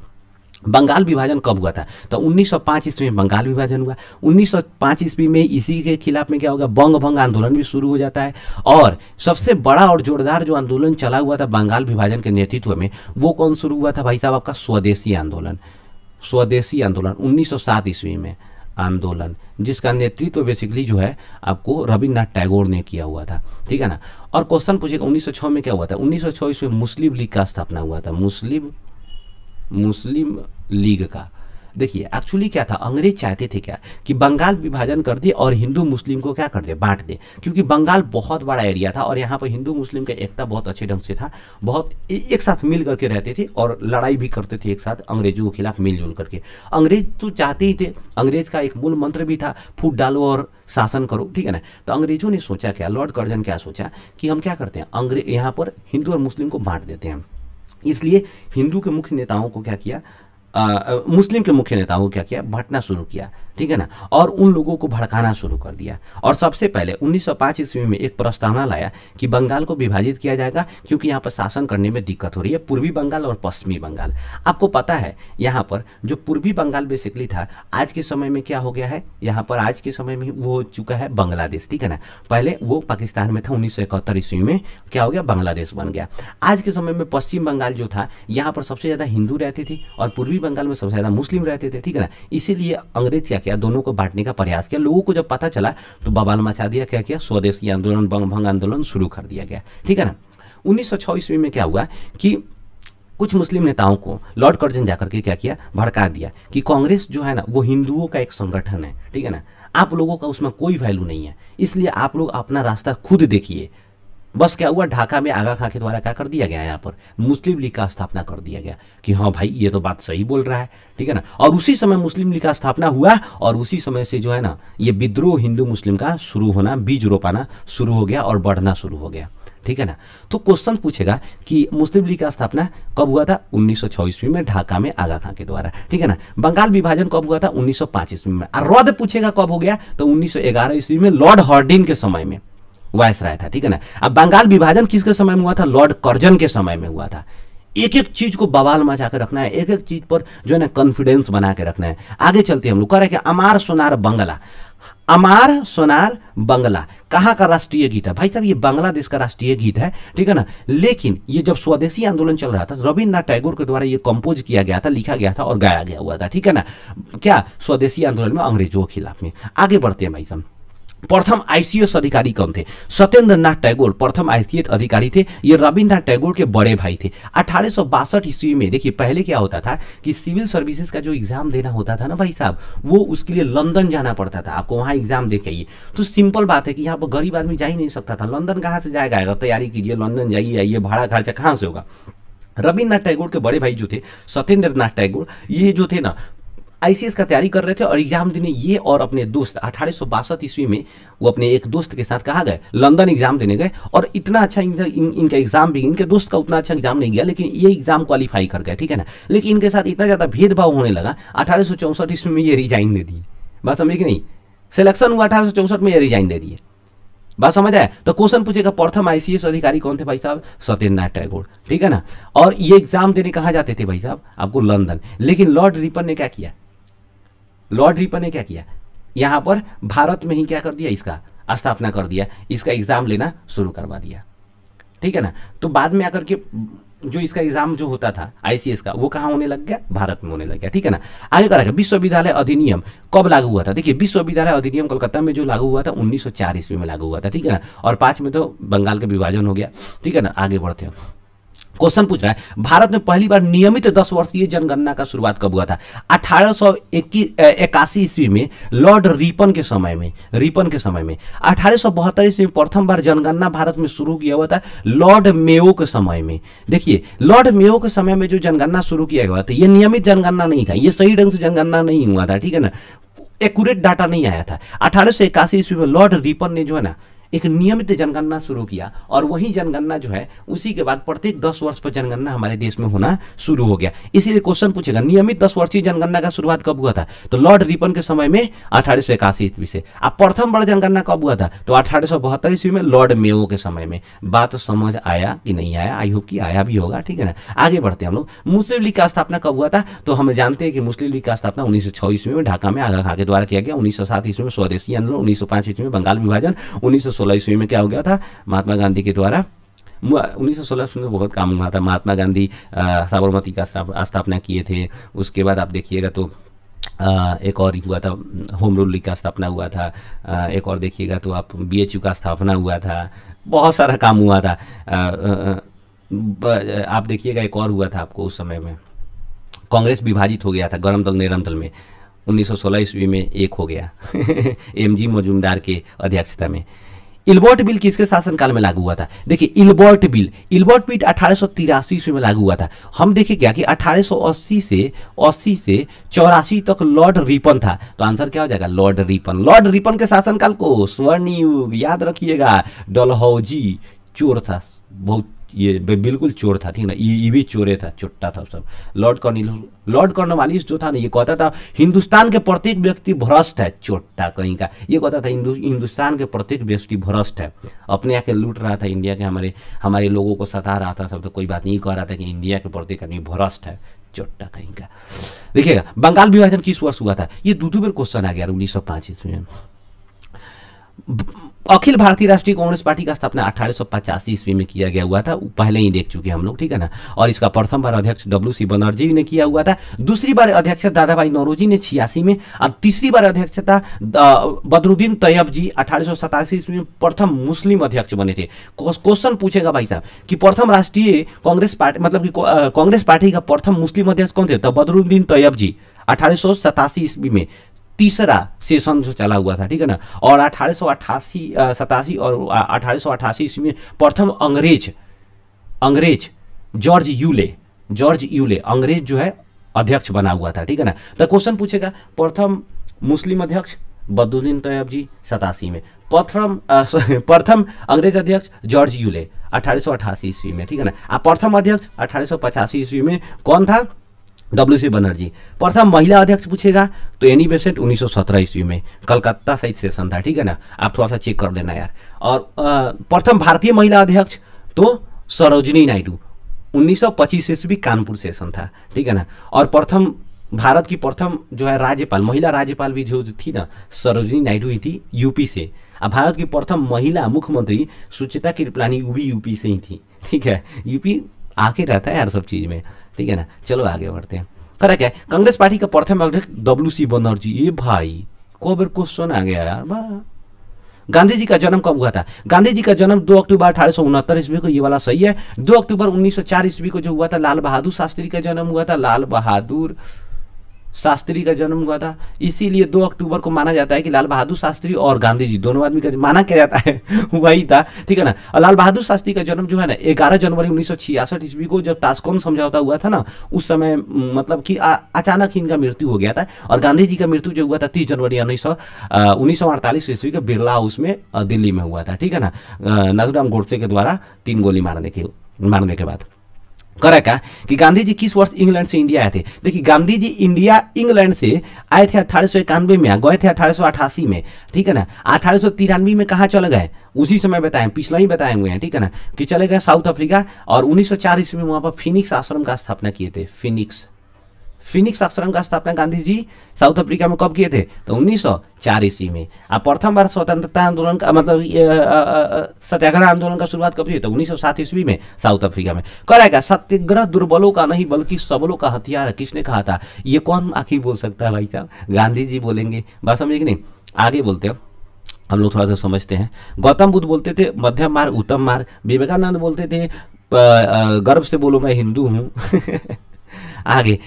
बंगाल विभाजन कब हुआ था, तो 1905 ईस्वी में बंगाल विभाजन हुआ। 1905 ईस्वी में इसी के खिलाफ में क्या होगा, बंग भंग आंदोलन भी शुरू हो जाता है। और सबसे बड़ा और जोरदार जो आंदोलन चला हुआ था बंगाल विभाजन के नेतृत्व में, वो कौन शुरू हुआ था भाई साहब, आपका स्वदेशी आंदोलन 1907 ईस्वी में आंदोलन, जिसका नेतृत्व बेसिकली जो है आपको रविन्द्रनाथ टैगोर ने किया हुआ था, ठीक है ना। और क्वेश्चन पूछेगा 1906 में क्या हुआ था, 1906 ईस्वी में मुस्लिम लीग का स्थापना हुआ था, मुस्लिम लीग का। देखिए एक्चुअली क्या था, अंग्रेज चाहते थे क्या कि बंगाल विभाजन कर दे और हिंदू मुस्लिम को क्या कर दे, बांट दे, क्योंकि बंगाल बहुत बड़ा एरिया था और यहाँ पर हिंदू मुस्लिम का एकता बहुत अच्छे ढंग से था, बहुत एक साथ मिल करके रहते थे और लड़ाई भी करते थे एक साथ अंग्रेजों के खिलाफ मिलजुल करके। अंग्रेज तो चाहते ही थे, अंग्रेज का एक मूल मंत्र भी था, फूट डालो और शासन करो, ठीक है ना। तो अंग्रेजों ने सोचा क्या, लॉर्ड कर्जन क्या सोचा कि हम क्या करते हैं, अंग्रेज यहाँ पर हिंदू और मुस्लिम को बांट देते हैं। इसलिए हिंदू के मुख्य नेताओं को क्या किया, मुस्लिम के मुख्य नेताओं को क्या किया, बांटना शुरू किया, ठीक है ना, और उन लोगों को भड़काना शुरू कर दिया। और सबसे पहले 1905 ईस्वी में एक प्रस्तावना लाया कि बंगाल को विभाजित किया जाएगा क्योंकि यहाँ पर शासन करने में दिक्कत हो रही है, पूर्वी बंगाल और पश्चिमी बंगाल। आपको पता है यहाँ पर जो पूर्वी बंगाल बेसिकली था, आज के समय में क्या हो गया है, यहाँ पर आज के समय में वो हो चुका है बांग्लादेश, ठीक है ना। पहले वो पाकिस्तान में था, 1971 ईस्वी में क्या हो गया, बांग्लादेश बन गया। आज के समय में पश्चिम बंगाल जो था, यहाँ पर सबसे ज़्यादा हिंदू रहते थे और पूर्वी बंगाल में सबसे ज़्यादा मुस्लिम रहते थे, ठीक है ना। इसीलिए अंग्रेज क्या किया, दोनों को बांटने का प्रयास किया। लोगों को जब पता चला तो बवाल मचा दिया, क्या किया, स्वदेशी आंदोलन, बंग भंग आंदोलन शुरू कर दिया गया, ठीक है ना। 1906 ईस्वी में क्या हुआ कि कुछ मुस्लिम नेताओं को लॉर्ड कर्जन जाकर के क्या किया, भड़का दिया कि कांग्रेस जो है ना वो हिंदुओं का एक संगठन है, ठीक है ना, आप लोगों का उसमें कोई वैल्यू नहीं है, इसलिए आप लोग अपना रास्ता खुद देखिए। बस क्या हुआ, ढाका में आगा खां के द्वारा क्या कर दिया गया, यहाँ पर मुस्लिम लीग का स्थापना कर दिया गया कि हाँ भाई ये तो बात सही बोल रहा है, ठीक है ना। और उसी समय मुस्लिम लीग का स्थापना हुआ और उसी समय से जो है ना ये विद्रोह हिंदू मुस्लिम का शुरू होना, बीज रोपाना शुरू हो गया और बढ़ना शुरू हो गया, ठीक है ना। तो क्वेश्चन पूछेगा कि मुस्लिम लीग का स्थापना कब हुआ था, 1906 ईस्वी में ढाका में आगा खां के द्वारा, ठीक है ना। बंगाल विभाजन कब हुआ था, 1905 ईस्वी में। और रद्द पूछेगा कब हो गया, तो 1911 ईस्वी में लॉर्ड हॉर्डिन के समय में वायसराय था, ठीक है ना। अब बंगाल विभाजन किसके समय में हुआ था, लॉर्ड कर्जन के समय में हुआ था। एक एक चीज को बवाल मचा के रखना है, एक एक चीज पर जो है ना कॉन्फिडेंस बना के रखना है। आगे चलते हम लोग कह रहे हैं कि अमार सोनार बंगला, अमार सोनार बंगला कहाँ का राष्ट्रीय गीत है, भाई साहब ये बांग्लादेश का राष्ट्रीय गीत है, ठीक है ना। लेकिन ये जब स्वदेशी आंदोलन चल रहा था, रविन्द्रनाथ टैगोर के द्वारा ये कंपोज किया गया था, लिखा गया था और गाया गया हुआ था, ठीक है ना। क्या, स्वदेशी आंदोलन में अंग्रेजों के खिलाफ में। आगे बढ़ते हैं भाई साहब। प्रथम आईसीएस अधिकारी कौन थे, सत्येंद्र नाथ टैगोर प्रथम आईसीएस अधिकारी थे। ये रविन्द्रनाथ टैगोर के बड़े भाई थे। 1862 ईस्वी में, देखिए पहले क्या होता था कि सिविल सर्विसेज का जो एग्जाम देना होता था ना भाई साहब, वो उसके लिए लंदन जाना पड़ता था, आपको वहाँ एग्जाम दे के आइए। तो सिंपल बात है कि यहाँ पर गरीब आदमी जा ही नहीं सकता था, लंदन कहाँ से जाएगा, तैयारी कीजिए, लंदन जाइए आइए, भाड़ा खर्चा कहाँ से होगा। रविन्द्रनाथ टैगोर के बड़े भाई जो थे सत्येंद्र नाथ टैगोर, ये जो थे ना आईसीएस का तैयारी कर रहे थे और एग्जाम देने ये और अपने दोस्त 1862 ईस्वी में वो अपने एक दोस्त के साथ कहाँ गए, लंदन एग्जाम देने गए। और इतना अच्छा इनका एग्जाम भी, इनके दोस्त का उतना अच्छा एग्जाम नहीं गया, लेकिन ये एग्जाम क्वालिफाई कर गए, ठीक है ना। लेकिन इनके साथ इतना ज़्यादा भेदभाव होने लगा, 1864 ईस्वी में ये रिजाइन दे दिए। बात समझे कि नहीं, सिलेक्शन हुआ 1864 में, ये रिजाइन दे दिए। बात समझ आया। तो क्वेश्चन पूछेगा प्रथम आईसीएस अधिकारी कौन थे भाई साहब, सत्येंद्र नाथ टैगोर, ठीक है ना। और ये एग्जाम देने कहाँ जाते थे भाई साहब, आपको लंदन। लेकिन लॉर्ड रिपन ने क्या किया, लॉर्ड रिपन ने क्या किया, यहाँ पर भारत में ही क्या कर दिया, इसका स्थापना कर दिया, इसका एग्जाम लेना शुरू करवा दिया, ठीक है ना। तो बाद में आकर के जो इसका एग्जाम जो होता था आईसीएस का, वो कहाँ होने लग गया, भारत में होने लग गया, ठीक है ना। आगे करेगा विश्वविद्यालय अधिनियम कब लागू हुआ था, देखिए विश्वविद्यालय अधिनियम कोलकाता में जो लागू हुआ था 1904 ईस्वी में लागू हुआ था, ठीक है ना। और 5 में तो बंगाल का विभाजन हो गया, ठीक है ना। आगे बढ़ते हैं, क्वेश्चन पूछ रहा है भारत में पहली बार नियमित 10 वर्षीय जनगणना का शुरुआत कब हुआ था, 1881 ईस्वी में लॉर्ड रिपन के समय में, 1872 ईस्वी में प्रथम बार जनगणना भारत में शुरू किया हुआ था लॉर्ड मेयो के समय में। देखिए लॉर्ड मेयो के समय में जो जनगणना शुरू किया गया था, ये नियमित जनगणना नहीं था, ये सही ढंग से जनगणना नहीं हुआ था, ठीक है ना, एक्यूरेट डाटा नहीं आया था। 1881 ईस्वी में लॉर्ड रिपन ने जो है ना एक नियमित जनगणना शुरू किया और वही जनगणना जो है उसी के बाद प्रत्येक 10 वर्ष पर जनगणना हमारे देश में होना शुरू हो गया। इसीलिए क्वेश्चन पूछेगा नियमित 10 वर्षीय जनगणना का शुरुआत कब हुआ था, तो लॉर्ड रिपन के समय में 1881 ईस्वी से। अब प्रथम बड़ा जनगणना कब हुआ था, तो 1872 ईस्वी में लॉर्ड मेयो के समय में। बात समझ आया कि नहीं आया, आई होप कि आया भी होगा, ठीक है ना। आगे बढ़ते हैं हम लोग। मुस्लिम लीग का स्थापना कब हुआ था, तो हम जानते हैं कि मुस्लिम लीग का स्थापना 1906 ईस्वी में ढाका में आगा खां के द्वारा किया गया। 1907 ईस्वी में स्वदेशी आंदोलन, 1905 ईस्वी में बंगाल विभाजन, 1916 ईस्वी में क्या हो गया था, महात्मा गांधी के द्वारा 1916 में बहुत काम हुआ था। महात्मा गांधी साबरमती का स्थापना किए थे। उसके बाद आप देखिएगा तो एक और हुआ था, होम रूल लीग का स्थापना हुआ था। एक और देखिएगा तो आप बीएचयू का स्थापना हुआ था। बहुत सारा काम हुआ था। आप देखिएगा एक और हुआ था आपको उस समय में, कांग्रेस विभाजित हो गया था गरम दल नरम दल में। 1916 ईस्वी में एक हो गया एमजी मजूमदार के अध्यक्षता में। इल्बर्ट बिल किसके शासनकाल में लागू हुआ था? देखिए इल्बर्ट बिल 1883 ईस्वी में लागू हुआ था। हम देखें क्या कि 1880 से 84 तक लॉर्ड रिपन था। तो आंसर क्या हो जाएगा? Lord Ripon. लॉर्ड रिपन के शासनकाल को स्वर्ण युग याद रखिएगा। डलहौजी चोर था, बहुत ये बिल्कुल चोर था, ठीक ना, ये भी चोरे था, चुट्टा था सब। लॉर्ड कॉर्नवालिस जो था ना, ये कहता था हिंदुस्तान के प्रत्येक व्यक्ति भ्रष्ट है, चोट्टा कहीं का, ये कहता था हिंदुस्तान के प्रत्येक व्यक्ति भ्रष्ट है, अपने आके लूट रहा था इंडिया के, हमारे लोगों को सता रहा था सब। तो कोई बात नहीं कह रहा था कि इंडिया के प्रत्येक आदमी भ्रष्ट है, चोट्टा कहीं का। देखिएगा बंगाल विभाजन किस वर्ष हुआ था? ये दो बार क्वेश्चन आ गया 1905 ईस्वी में। अखिल भारतीय राष्ट्रीय कांग्रेस पार्टी का स्थापना 1885 ईस्वी में किया गया हुआ था, पहले ही देख चुके हम लोग, ठीक है ना। और इसका प्रथम बार अध्यक्ष WC बनर्जी ने किया हुआ था। दूसरी बार अध्यक्ष दादा भाई नौरोजी ने 86 में, और तीसरी बार अध्यक्षता बदरुद्दीन तैयब जी 1887 ईस्वी में प्रथम मुस्लिम अध्यक्ष बने थे। क्वेश्चन पूछेगा भाई साहब कि प्रथम राष्ट्रीय कांग्रेस पार्टी मतलब कि कांग्रेस पार्टी का प्रथम मुस्लिम अध्यक्ष कौन थे? तो बदरुद्दीन तैयब जी 1887 ईस्वी में तीसरा सेशन जो चला हुआ था, ठीक है ना। और 1887 और 1888 ईस्वी में प्रथम अंग्रेज जॉर्ज यूले अंग्रेज जो है अध्यक्ष बना हुआ था, ठीक है ना। तो क्वेश्चन पूछेगा प्रथम मुस्लिम अध्यक्ष बदरुद्दीन तैयब जी 87 में, प्रथम अंग्रेज अध्यक्ष जॉर्ज यूले 1888 ईस्वी में, ठीक है ना। प्रथम अध्यक्ष 1885 ईस्वी में कौन था? WC बनर्जी। प्रथम महिला अध्यक्ष पूछेगा तो एनी बेसेंट 1917 ईस्वी में, कलकत्ता सहित सेशन था, ठीक है ना। आप थोड़ा सा चेक कर देना यार। और प्रथम भारतीय महिला अध्यक्ष तो सरोजिनी नायडू 1925 ईस्वी कानपुर सेशन था, ठीक है ना। और प्रथम भारत की प्रथम जो है राज्यपाल, महिला राज्यपाल भी जो थी ना, सरोजिनी नायडू ही थी, यूपी से। अब भारत की प्रथम महिला मुख्यमंत्री सुचिता कृपलानी भी यूपी से ही थी, ठीक है। यूपी आके रहता है यार सब चीज में, ठीक है ना। चलो आगे बढ़ते हैं। करा क्या है? कांग्रेस पार्टी का प्रथम अध्यक्ष WC बनर्जी। ये भाई को बार क्वेश्चन आ गया यार। गांधी जी का जन्म कब हुआ था? गांधी जी का जन्म 2 अक्टूबर 1869 ईस्वी को, ये वाला सही है। 2 अक्टूबर 1904 ईस्वी को जो हुआ था, लाल बहादुर शास्त्री का जन्म हुआ था। लाल बहादुर शास्त्री का जन्म हुआ था, इसीलिए 2 अक्टूबर को माना जाता है कि लाल बहादुर शास्त्री और गांधी जी दोनों आदमी का माना क्या जाता है वही था, ठीक है ना। और लाल बहादुर शास्त्री का जन्म जो है ना 11 जनवरी 1966 ईस्वी को, जब ताशकंद समझौता हुआ था ना, उस समय मतलब कि अचानक ही इनका मृत्यु हो गया था। और गांधी जी का मृत्यु जो हुआ था 30 जनवरी 1948 ईस्वी के बिरला हाउस में दिल्ली में हुआ था, ठीक है ना। नाथूराम गोडसे के द्वारा 3 गोली मारने के बाद। करा क्या कि गांधी जी किस वर्ष इंग्लैंड से इंडिया आए थे? देखिए गांधी जी इंग्लैंड से आए थे 1891 में, गए थे 1888 में, ठीक है ना। 1893 में कहाँ चले गए? उसी समय बताए, पिछला ही बताए हुए हैं, ठीक है ना, कि चले गए साउथ अफ्रीका। और 1904 ईस्वी में वहां पर फिनिक्स आश्रम का स्थापना किए थे। फिनिक्स आश्रम का स्थापना गांधी जी साउथ अफ्रीका में कब किए थे? तो 1904 ईस्वी में। प्रथम बार स्वतंत्रता आंदोलन का मतलब सत्याग्रह आंदोलन का शुरुआत कब हुई? तो 1907 ईस्वी में साउथ अफ्रीका में। करेगा सत्याग्रह दुर्बलों का नहीं बल्कि सबलों का हथियार है, किसने कहा था? ये कौन आखिर बोल सकता है भाई साहब? गांधी जी बोलेंगे। बात समझे कि नहीं? आगे बोलते हैं, हम लोग थोड़ा सा समझते हैं। गौतम बुद्ध बोलते थे मध्यम मार्ग उत्तम मार्ग। विवेकानंद बोलते थे गर्व से बोलो मैं हिंदू हूँ आगे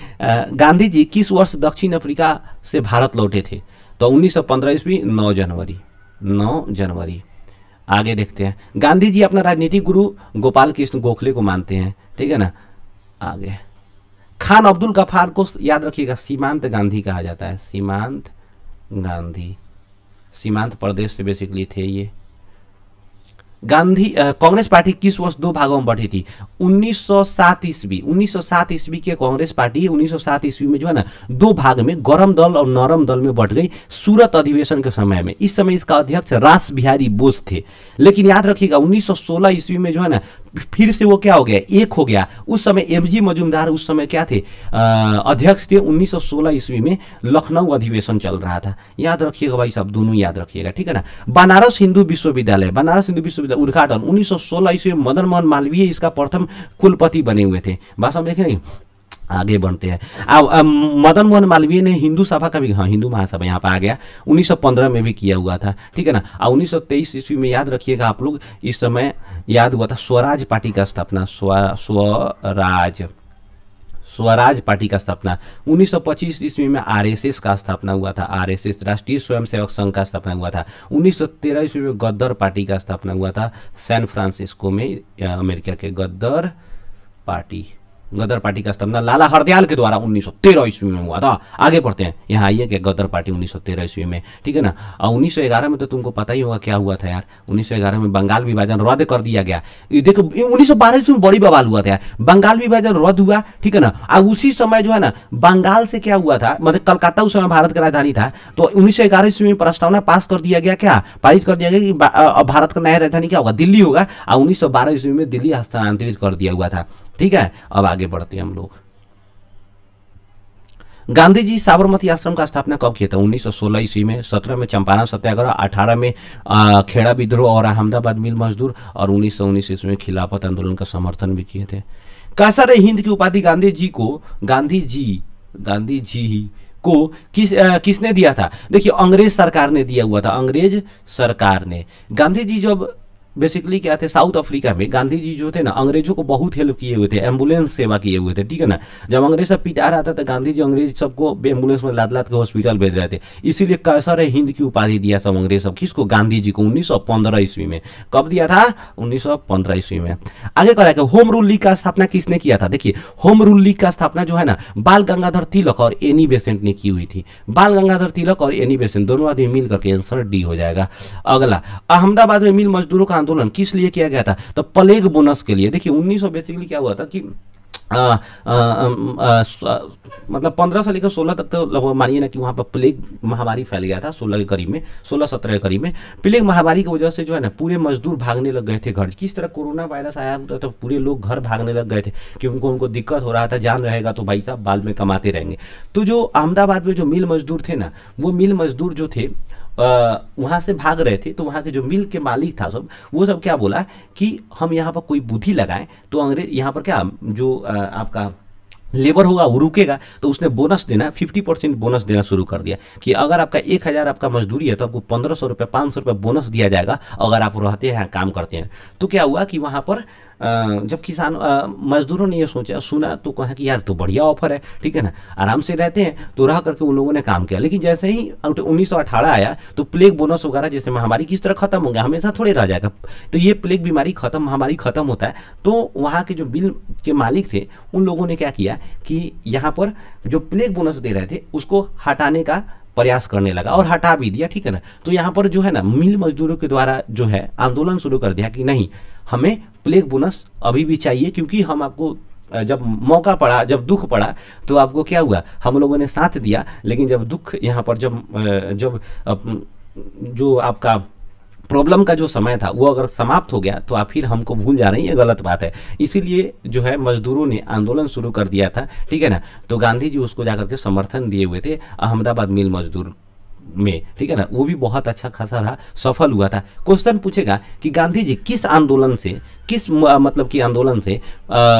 गांधी जी किस वर्ष दक्षिण अफ्रीका से भारत लौटे थे? तो 1915 ईस्वी 9 जनवरी। आगे देखते हैं। गांधी जी अपना राजनीतिक गुरु गोपाल कृष्ण गोखले को मानते हैं, ठीक है ना। आगे खान अब्दुल गफ्फार को याद रखिएगा सीमांत गांधी कहा जाता है। सीमांत गांधी, सीमांत प्रदेश से बेसिकली थे ये। गांधी कांग्रेस पार्टी किस वर्ष 2 भागों में बटी थी? 1907 ईस्वी। 1907 ईस्वी की कांग्रेस पार्टी 1907 ईस्वी में जो है ना 2 भाग में, गरम दल और नरम दल में बट गई सूरत अधिवेशन के समय में। इस समय इसका अध्यक्ष रास बिहारी बोस थे। लेकिन याद रखिएगा 1916 ईस्वी में जो है ना फिर से वो क्या हो गया? एक हो गया। उस समय MG मजूमदार उस समय क्या थे? अध्यक्ष थे। 1916 ईस्वी में लखनऊ अधिवेशन चल रहा था। याद रखिएगा भाई साहब, दोनों याद रखिएगा, ठीक है ना। बनारस हिंदू विश्वविद्यालय उद्घाटन 1916 ईस्वी में मदन मोहन मालवीय इसका प्रथम कुलपति बने हुए थे। बात समझ देखे नहीं? आगे बढ़ते हैं। मदन मोहन मालवीय ने हिंदू सभा का भी, हाँ हिंदू महासभा यहाँ पर आ गया, 1915 में भी किया हुआ था, ठीक है ना। 1923 ईस्वी में याद रखिएगा आप लोग, इस समय याद हुआ था स्वराज पार्टी का स्थापना। स्वराज पार्टी का स्थापना। 1925 ईस्वी में आरएसएस का स्थापना हुआ था, आरएसएस राष्ट्रीय स्वयंसेवक संघ का स्थापना हुआ था। 1913 ईस्वी में गद्दर पार्टी का स्थापना हुआ था सैन फ्रांसिस्को में, अमेरिका के गद्दर पार्टी का स्थापना लाला हरदयाल के द्वारा 1913 ईस्वी में हुआ था। आगे पढ़ते हैं, यहाँ आइए कि गद्दर पार्टी 1913 ईस्वी में, ठीक है ना। और 1911 में तो तुमको पता ही होगा क्या हुआ था यार। 1911 में बंगाल विभाजन रद्द कर दिया गया। ये देखो 1912 ईस्वी में बड़ी बवाल हुआ था यार, बंगाल विभाजन रद्द हुआ, ठीक है ना। अब उसी समय जो है ना बंगाल से क्या हुआ था, मतलब कलकत्ता उस समय भारत की राजधानी था, तो 1911 ईस्वी में प्रस्तावना पास कर दिया गया, क्या पारित कर दिया गया कि भारत का नया राजधानी क्या होगा, दिल्ली होगा। और 1912 ईस्वी में दिल्ली हस्तांतरित कर दिया हुआ था, ठीक है। अब आगे बढ़ते हैं हम लोग। गांधी जी साबरमती आश्रम का स्थापना कब किया था? 1916 ईस्वी में। 17 में चंपारण सत्याग्रह, 18 में खेड़ा विद्रोह और अहमदाबाद मिल मजदूर, और 1919 ईस्वी में खिलाफत आंदोलन का समर्थन भी किए थे। कैसर हिंद की उपाधि गांधी जी को किसने दिया था? देखिए अंग्रेज सरकार ने दिया हुआ था, अंग्रेज सरकार ने। गांधी जी जब बेसिकली क्या थे, साउथ अफ्रीका में गांधी जी जो थे ना अंग्रेजों को बहुत हेल्प किए हुए थे, एम्बुलेंस सेवा किए हुए थे, ठीक है ना। जब अंग्रेज सब पिटा रहा था तो गांधी जी अंग्रेज सबको एम्बुलेंस में लाद लाद के हॉस्पिटल भेज रहे थे, इसीलिए कैसर हिंद की उपाधि दिया सब अंग्रेज सब। किसको? गांधी जी को 1915 ईस्वी में। कब दिया था? 1915 ईस्वी में। आगे कहा होम रूल लीग का स्थापना किसने किया था? देखिए होम रूल लीग का स्थापना जो है ना बाल गंगाधर तिलक और एनी बेसेंट ने की हुई थी। बाल गंगाधर तिलक और एनी बेसेंट दोनों आदमी मिल करके, आंसर डी हो जाएगा। अगला, अहमदाबाद में मिल मजदूरों का आंदोलन किस लिए किया गया था? तो प्लेग बोनस के लिए। देखिए 1900 बेसिकली क्या हुआ था कि मतलब 15 से लेकर 16 तक तो मानिए ना कि वहाँ पर प्लेग महामारी फैल गया था, 16 के करीब में, 16-17 के करीब में। प्लेग महामारी की वजह से जो है ना पूरे मजदूर भागने लग गए थे घर। किस तरह कोरोना वायरस आया तो पूरे लोग घर भागने लग गए थे कि उनको दिक्कत हो रहा था, जान रहेगा तो भाई साहब बाद में कमाते रहेंगे। तो जो अहमदाबाद में जो मिल मजदूर थे ना, वो मिल मजदूर जो थे वहां से भाग रहे थे, तो वहां के जो मिल के मालिक था सब, वो सब क्या बोला कि हम यहाँ पर कोई बुद्धि लगाएं तो अंग्रेज यहाँ पर क्या जो आपका लेबर होगा वो रुकेगा। तो उसने बोनस देना 50% बोनस देना शुरू कर दिया कि अगर आपका 1000 आपका मजदूरी है तो आपको 1500 रुपये 500 रुपये बोनस दिया जाएगा अगर आप रहते हैं काम करते हैं। तो क्या हुआ कि वहाँ पर जब किसान मजदूरों ने ये सुना तो कहा कि यार तो बढ़िया ऑफर है, ठीक है ना, आराम से रहते हैं, तो रह करके उन लोगों ने काम किया। लेकिन जैसे ही 1918 आया तो प्लेग बोनस वगैरह जैसे महामारी किस तरह खत्म हो गया, हमेशा थोड़े रह जाएगा। तो ये प्लेग बीमारी खत्म, महामारी खत्म होता है, तो वहाँ के जो बिल के मालिक थे उन लोगों ने क्या किया कि यहाँ पर जो प्लेग बोनस दे रहे थे उसको हटाने का प्रयास करने लगा और हटा भी दिया, ठीक है ना। तो यहाँ पर जो है ना मिल मजदूरों के द्वारा जो है आंदोलन शुरू कर दिया कि नहीं, हमें प्लेग बोनस अभी भी चाहिए, क्योंकि हम आपको जब मौका पड़ा, जब दुख पड़ा तो आपको क्या हुआ, हम लोगों ने साथ दिया, लेकिन जब दुख यहाँ पर जब जो आपका प्रॉब्लम का जो समय था वो अगर समाप्त हो गया तो आप फिर हमको भूल जा रही हैं, ये गलत बात है। इसीलिए जो है मजदूरों ने आंदोलन शुरू कर दिया था, ठीक है ना। तो गांधी जी उसको जाकर के समर्थन दिए हुए थे अहमदाबाद मिल मजदूर में, ठीक है ना। वो भी बहुत अच्छा खासा रहा, सफल हुआ था। क्वेश्चन पूछेगा कि गांधी जी किस आंदोलन से, किस मतलब कि आंदोलन से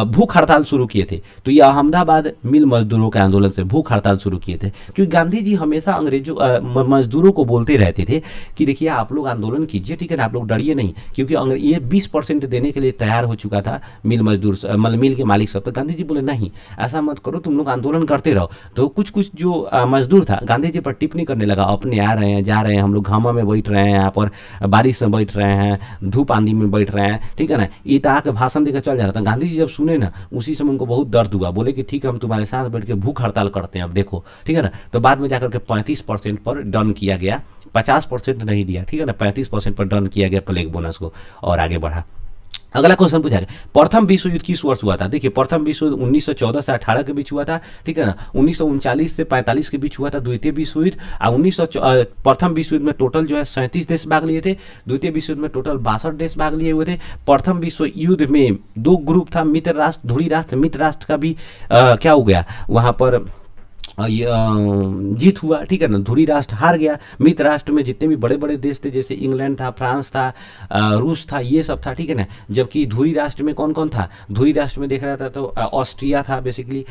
भूख हड़ताल शुरू किए थे? तो ये अहमदाबाद मिल मजदूरों के आंदोलन से भूख हड़ताल शुरू किए थे, क्योंकि गांधी जी हमेशा अंग्रेजों मजदूरों को बोलते रहते थे कि देखिए आप लोग आंदोलन कीजिए, ठीक है ना, आप लोग डरिए नहीं, क्योंकि ये 20% देने के लिए तैयार हो चुका था मिल मजदूर, मतलब मिल के मालिक सब। तो गांधी जी बोले नहीं, ऐसा मत करो, तुम लोग आंदोलन करते रहो। तो कुछ जो मजदूर था गांधी जी पर टिप्पणी करने लगा, अपने आ रहे हैं, जा रहे हैं, हम लोग घामा में बैठ रहे हैं, यहाँ पर बारिश में बैठ रहे हैं, धूप आंधी में बैठ रहे हैं, ठीक है ना। इता के भाषण देकर चल जा रहा था। गांधी जी जब सुने ना उसी समय उनको बहुत दर्द हुआ, बोले कि ठीक है हम तुम्हारे साथ बैठ के भूख हड़ताल करते हैं, अब देखो, ठीक है ना। तो बाद में जाकर के 35% पर डन किया गया, 50% नहीं दिया, ठीक है ना, 35% पर डन किया गया प्लेग बोनस को, और आगे बढ़ा। अगला क्वेश्चन पूछा गया, प्रथम विश्व युद्ध किस वर्ष हुआ था? देखिए प्रथम विश्व युद्ध 1914 से 18 के बीच हुआ था, ठीक है ना। 1939 से 45 के बीच हुआ था द्वितीय विश्व युद्ध। और प्रथम विश्व युद्ध में टोटल जो है 37 देश भाग लिए थे, द्वितीय विश्व युद्ध में टोटल 62 देश भाग लिए हुए थे। प्रथम विश्व युद्ध में 2 ग्रुप था, मित्र राष्ट्र, धुरी राष्ट्र, मित्र राष्ट्र का भी क्या हो गया वहां पर ये जीत हुआ, ठीक है ना। धुरी राष्ट्र हार गया। मित्र राष्ट्र में जितने भी बड़े बड़े देश थे, जैसे इंग्लैंड था, फ्रांस था, रूस था, ये सब था, ठीक है ना। जबकि धुरी राष्ट्र में कौन कौन था? धुरी राष्ट्र में देख रहा था तो ऑस्ट्रिया था बेसिकली,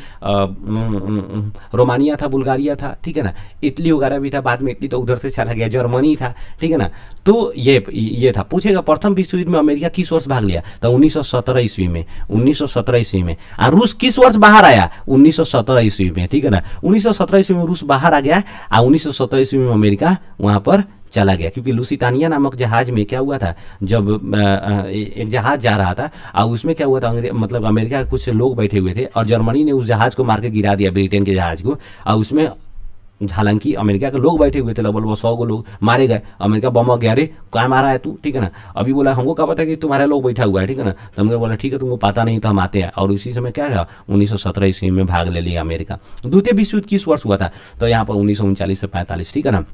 रोमानिया था, बुल्गारिया था, ठीक है ना। इटली वगैरह भी था, बाद में इटली तो उधर से चला गया, जर्मनी था, ठीक है ना। तो ये था। पूछेगा प्रथम विश्व युद्ध में अमेरिका किस वर्ष भाग लिया? तो 1917 ईस्वी में, 1917 ईस्वी में। और रूस किस वर्ष बाहर आया? 1917 ईस्वी में, ठीक है ना। 1917 ईस्वी में रूस बाहर आ गया और 1917 ईस्वी में अमेरिका वहां पर चला गया, क्योंकि लुसितानिया नामक जहाज में क्या हुआ था, जब एक जहाज जा रहा था और उसमें क्या हुआ था, मतलब अमेरिका के कुछ लोग बैठे हुए थे और जर्मनी ने उस जहाज को मार के गिरा दिया, ब्रिटेन के जहाज को। और उसमें हालांकि अमेरिका के लोग बैठे हुए थे, लगभग 100 लोग मारे गए। अमेरिका बम गया, अरे क्या मारा है तू, ठीक है ना। अभी बोला हमको क्या पता कि तुम्हारे लोग बैठा हुआ है, ठीक है ना। तो हमने बोला ठीक है, तुमको पता नहीं तो हम आते हैं। और उसी समय क्या है, 1917 ईस्वी में भाग ले लिया अमेरिका। द्वितीय विश्व युद्ध किस वर्ष हुआ था? तो यहाँ पर 1939 से 45, ठीक है ना।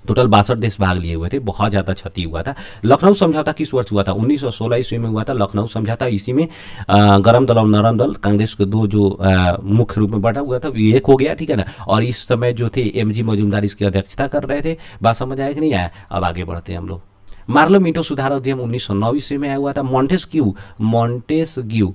टोटल 62 देश भाग लिए हुए थे, बहुत ज़्यादा क्षति हुआ था। लखनऊ समझौता किस वर्ष हुआ था? 1916 ईस्वी में हुआ था लखनऊ समझौता। इसी में गरम दल और नरम दल कांग्रेस के दो जो मुख्य रूप में बटा हुआ था, एक हो गया, ठीक है ना। और इस समय जो थे एमजी मजूमदार इसकी अध्यक्षता कर रहे थे। बात समझ आया कि नहीं आया? अब आगे बढ़ते हैं हम लोग। मार्लो मीटो सुधार अधिनियम 1909 ईस्वी में आया हुआ था। मॉन्टेस्क्यू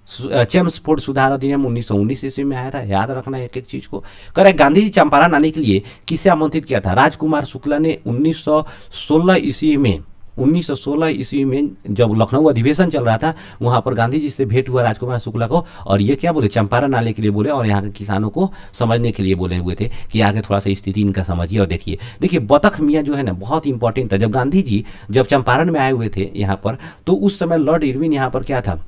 चेम्सफोर्ड सुधार अधिनियम 1919 ईस्वी में आया था। याद रखना एक एक चीज को। करे गांधी जी चंपारण आने के लिए किसे आमंत्रित किया था? राजकुमार शुक्ला ने 1916 ईस्वी में, 1916 ईस्वी में जब लखनऊ अधिवेशन चल रहा था, वहां पर गांधी जी से भेंट हुआ राजकुमार शुक्ला को। और ये क्या बोले? चंपारण आने के लिए बोले और यहाँ के किसानों को समझने के लिए बोले हुए थे कि आगे थोड़ा सा स्थिति इनका समझिए और देखिए। देखिए बतख मियाँ जो है ना, बहुत इंपॉर्टेंट था। जब गांधी जी जब चंपारण में आए हुए थे यहाँ पर, तो उस समय लॉर्ड इरविन यहाँ पर क्या था,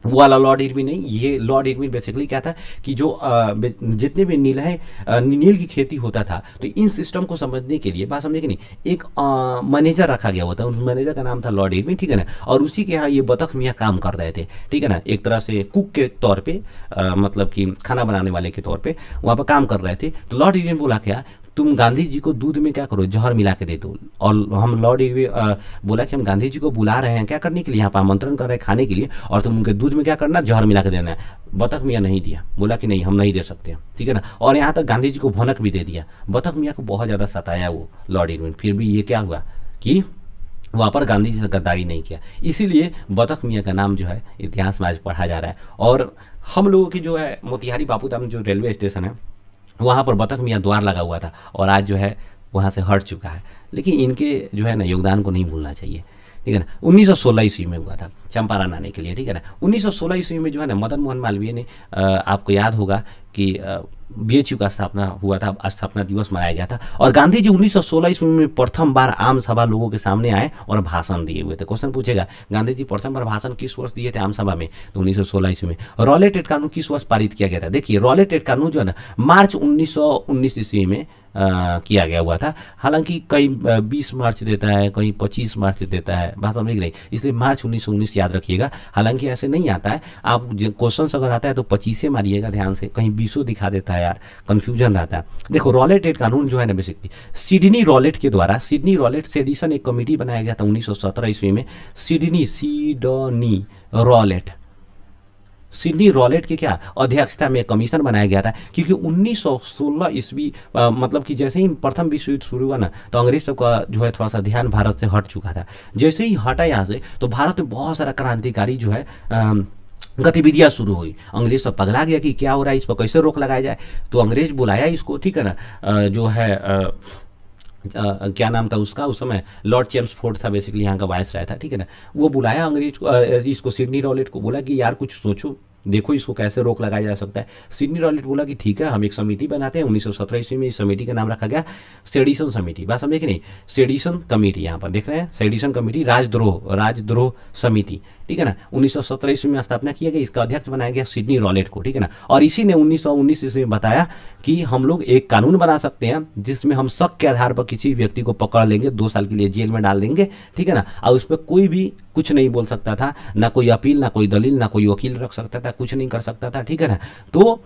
वो वाला लॉर्ड इरविन नहीं, ये लॉर्ड इरविन बेसिकली क्या था कि जो जितने भी नील है, नील की खेती होता था, तो इन सिस्टम को समझने के लिए, बात समझे कि नहीं, एक मैनेजर रखा गया होता है। उस मैनेजर का नाम था लॉर्ड इरविन, ठीक है ना। और उसी के यहाँ ये बतख मियाँ काम कर रहे थे, ठीक है ना। एक तरह से कुक के तौर पे, मतलब कि खाना बनाने वाले के तौर पे वहाँ पर काम कर रहे थे। तो लॉर्ड इरविन बोला क्या, तुम गांधी जी को दूध में क्या करो, जहर मिला के दे दो। और हम लॉर्ड इरविन बोला कि हम गांधी जी को बुला रहे हैं क्या करने के लिए, यहाँ पर आमंत्रण कर रहे हैं खाने के लिए, और तुम उनके दूध में क्या करना, जहर मिला के देना है। बतख मियाँ नहीं दिया, बोला कि नहीं हम नहीं दे सकते, ठीक है ना। और यहाँ तक गांधी जी को भनक भी दे दिया। बतख मियाँ को बहुत ज़्यादा सताया वो लॉर्ड इरविन। फिर भी ये क्या हुआ कि वहाँ पर गांधी जी से गद्दारी नहीं किया। इसीलिए बतख मियाँ का नाम जो है इतिहास में आज पढ़ा जा रहा है। और हम लोगों की जो है मोतिहारी बापूधाम जो रेलवे स्टेशन है, वहाँ पर बतख मियाँ द्वार लगा हुआ था और आज जो है वहाँ से हट चुका है। लेकिन इनके जो है ना योगदान को नहीं भूलना चाहिए, ठीक है ना। 1916 ईस्वी में हुआ था चंपारण आने के लिए, ठीक है ना। 1916 ईस्वी में जो है ना मदन मोहन मालवीय ने, आपको याद होगा कि बीएचयू का स्थापना हुआ था, स्थापना दिवस मनाया गया था। और गांधी जी 1916 ईस्वी में प्रथम बार आम सभा लोगों के सामने आए और भाषण दिए हुए थे। क्वेश्चन पूछेगा गांधी जी प्रथम बार भाषण किस वर्ष दिए थे आम सभा में? तो 1916 ईस्वी में। रॉलेट एक्ट कानून किस वर्ष पारित किया गया था? देखिए रॉलेट एक्ट कानून जो है ना मार्च 1919 ईस्वी में किया गया हुआ था। हालांकि कहीं 20 मार्च देता है, कहीं 25 मार्च देता है, बात समझ नहीं, इसलिए मार्च 1919 याद रखिएगा। हालांकि ऐसे नहीं आता है, आप क्वेश्चन अगर आता है तो 25 मारिएगा ध्यान से, कहीं 20 दिखा देता है यार, कंफ्यूजन रहता है। देखो रॉलेट एक्ट कानून जो है ना बेसिकली सिडनी रॉलेट के द्वारा, सिडनी रॉलेट सेडिशन एक कमेटी बनाया गया था 1917 ईस्वी में। सिडनी रॉलेट, सिडनी रॉलेट की क्या अध्यक्षता में कमीशन बनाया गया था, क्योंकि 1916 ईस्वी मतलब कि जैसे ही प्रथम विश्व युद्ध शुरू हुआ ना, तो अंग्रेज सब का जो है थोड़ा सा ध्यान भारत से हट चुका था। जैसे ही हटा यहाँ से, तो भारत में बहुत सारा क्रांतिकारी जो है गतिविधियां शुरू हुई। अंग्रेज सब पगला गया कि क्या हो रहा है, इस पर कैसे रोक लगाया जाए। तो अंग्रेज बुलाया इसको, ठीक है ना, जो है क्या नाम था उसका, उस समय लॉर्ड चेम्सफोर्ड था बेसिकली, यहाँ का वायस राय था, ठीक है ना। वो बुलाया अंग्रेज को, इसको सिडनी रॉलेट को, बोला कि यार कुछ सोचो, देखो इसको कैसे रोक लगाया जा सकता है। सिडनी रॉलेट बोला कि ठीक है हम एक समिति बनाते हैं। 1917 ईस्वी में इस समिति का नाम रखा गया सेडिशन समिति। बात समझे कि नहीं, सेडिशन कमेटी, यहाँ पर देख रहे हैं सेडिशन कमेटी, राजद्रोह समिति, ठीक है ना। 1917 ईस्वी में स्थापना किया गया, इसका अध्यक्ष बनाया गया सिडनी रॉलेट को, ठीक है ना। और इसी ने 1919 ईस्वी में बताया कि हम लोग एक कानून बना सकते हैं जिसमें हम शक के आधार पर किसी व्यक्ति को पकड़ लेंगे, 2 साल के लिए जेल में डाल देंगे, ठीक है ना। और उस पर कोई भी कुछ नहीं बोल सकता था, ना कोई अपील, ना कोई दलील, ना कोई वकील रख सकता था, कुछ नहीं कर सकता था, ठीक है ना। तो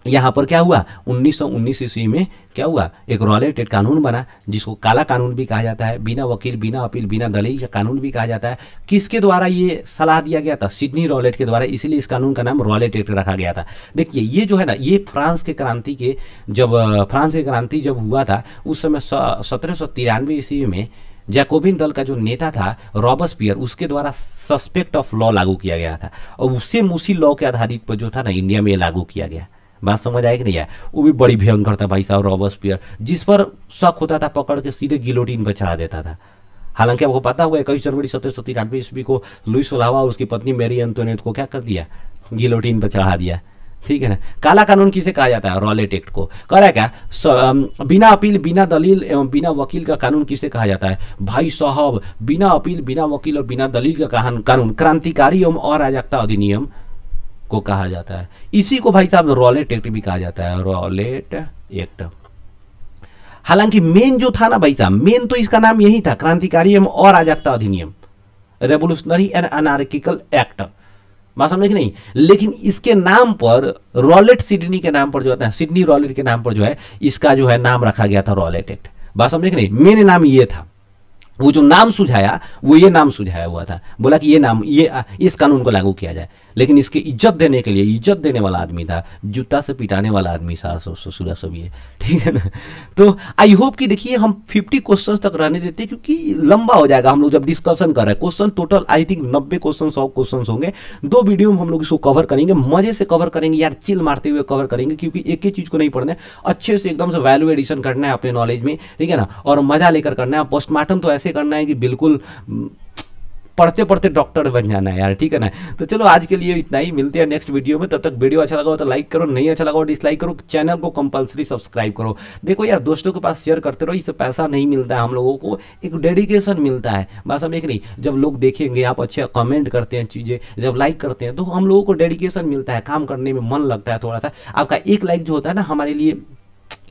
यहाँ पर क्या हुआ 1919 ईस्वी में क्या हुआ, एक रॉलेट एक्ट कानून बना जिसको काला कानून भी कहा जाता है, बिना वकील बिना अपील बिना दलील का कानून भी कहा जाता है। किसके द्वारा ये सलाह दिया गया था, सिडनी रॉलेट के द्वारा, इसीलिए इस कानून का नाम रॉलेट एक्ट रखा गया था। देखिए ये जो है ना, ये फ्रांस के क्रांति के फ्रांस की क्रांति जब हुआ था उस समय 1793 ईस्वी में जैकोबिन दल का जो नेता था रॉबस्पियर, उसके द्वारा सस्पेक्ट ऑफ लॉ लागू किया गया था और उसी लॉ के आधारित पर जो था ना इंडिया में लागू किया गया। बात समझ आए कि नहीं आया? वो भी बड़ी भयंकर था भाई साहब रॉबस्पियर, जिस पर शक होता था पकड़ के सीधे गिलोटीन पर चढ़ा देता था। हालांकि आपको पता हुआ 21 जनवरी 1793 ईस्वी को लुइस ओलावा और उसकी पत्नी मैरी एंटोनेट को क्या कर दिया, गिलोटीन पर चढ़ा दिया। ठीक है ना। काला कानून किसे कहा जाता है, रॉलेट एक्ट को। कह रहा है क्या, बिना अपील बिना दलील एवं बिना वकील का कानून किसे कहा जाता है भाई साहब, बिना अपील बिना वकील और बिना दलील का कानून क्रांतिकारी एवं अराजकता अधिनियम को कहा जाता है। इसी को भाई साहब रॉलेट एक्ट भी कहा जाता है, रॉलेट एक्ट। हालांकि मेन जो था ना भाई साहब, मेन तो इसका नाम यही था, क्रांतिकारी एवं अराजकता अधिनियम, रेवोल्यूशनरी एंड अनार्किकल एक्ट। बात समझे कि नहीं? लेकिन इसके नाम पर रॉलेट सिडनी के नाम पर जो है, सिडनी रॉलेट के नाम पर जो है इसका जो है नाम रखा गया था रॉलेट एक्ट। बात समझे कि नहीं? मेन नाम ये था, वो जो नाम सुझाया वो ये नाम सुझाया हुआ था, बोला कि ये नाम इस कानून को लागू किया जाए। लेकिन इसके इज्जत देने के लिए इज्जत देने वाला आदमी था, जूता से पिटाने वाला आदमी सास ससुरा सब ये, ठीक है ना। तो आई होप कि देखिए हम 50 क्वेश्चन तक रहने देते हैं क्योंकि लंबा हो जाएगा हम लोग जब डिस्कशन कर रहे हैं। Question total I think 90 question 100 question होंगे। 2 वीडियो में हम लोग इसको कवर करेंगे, मजे से कवर करेंगे यार, चिल मारते हुए कवर करेंगे क्योंकि एक ही चीज को नहीं पढ़ना है, अच्छे से एकदम से वैल्यू एडिशन करना है अपने नॉलेज में, ठीक है ना, और मजा लेकर करना है। पोस्टमार्टम तो ऐसे करना है कि बिल्कुल पढ़ते पढ़ते डॉक्टर बन जाना है यार, ठीक है ना। तो चलो आज के लिए इतना ही, मिलते हैं नेक्स्ट वीडियो में। तब तक वीडियो अच्छा लगा हो तो लाइक करो, नहीं अच्छा लगा हो डिसलाइक करो, चैनल को कंपलसरी सब्सक्राइब करो। देखो यार दोस्तों के पास शेयर करते रहो, इससे पैसा नहीं मिलता है, हम लोगों को एक डेडिकेशन मिलता है। बस हम एक नहीं, जब लोग देखेंगे आप अच्छे कमेंट करते हैं चीज़ें, जब लाइक करते हैं तो हम लोगों को डेडिकेशन मिलता है, काम करने में मन लगता है थोड़ा सा। आपका एक लाइक जो होता है ना हमारे लिए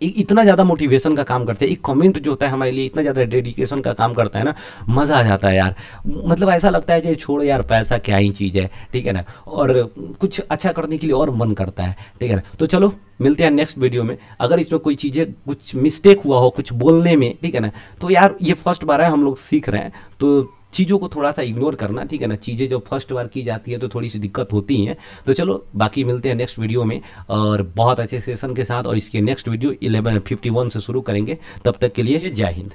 इतना ज़्यादा मोटिवेशन का काम करते हैं, एक कमेंट जो होता है हमारे लिए इतना ज़्यादा डेडिकेशन का काम करता है ना, मज़ा आ जाता है यार। मतलब ऐसा लगता है कि छोड़ यार पैसा क्या ही चीज़ है, ठीक है ना, और कुछ अच्छा करने के लिए और मन करता है, ठीक है ना। तो चलो मिलते हैं नेक्स्ट वीडियो में। अगर इसमें कोई चीज़ें कुछ मिस्टेक हुआ हो कुछ बोलने में, ठीक है ना, तो यार ये फर्स्ट बार है हम लोग सीख रहे हैं, तो चीज़ों को थोड़ा सा इग्नोर करना, ठीक है ना। चीज़ें जब फर्स्ट बार की जाती है तो थोड़ी सी दिक्कत होती हैं। तो चलो बाकी मिलते हैं नेक्स्ट वीडियो में और बहुत अच्छे सेशन के साथ, और इसके नेक्स्ट वीडियो 11:51 से शुरू करेंगे। तब तक के लिए जय हिंद।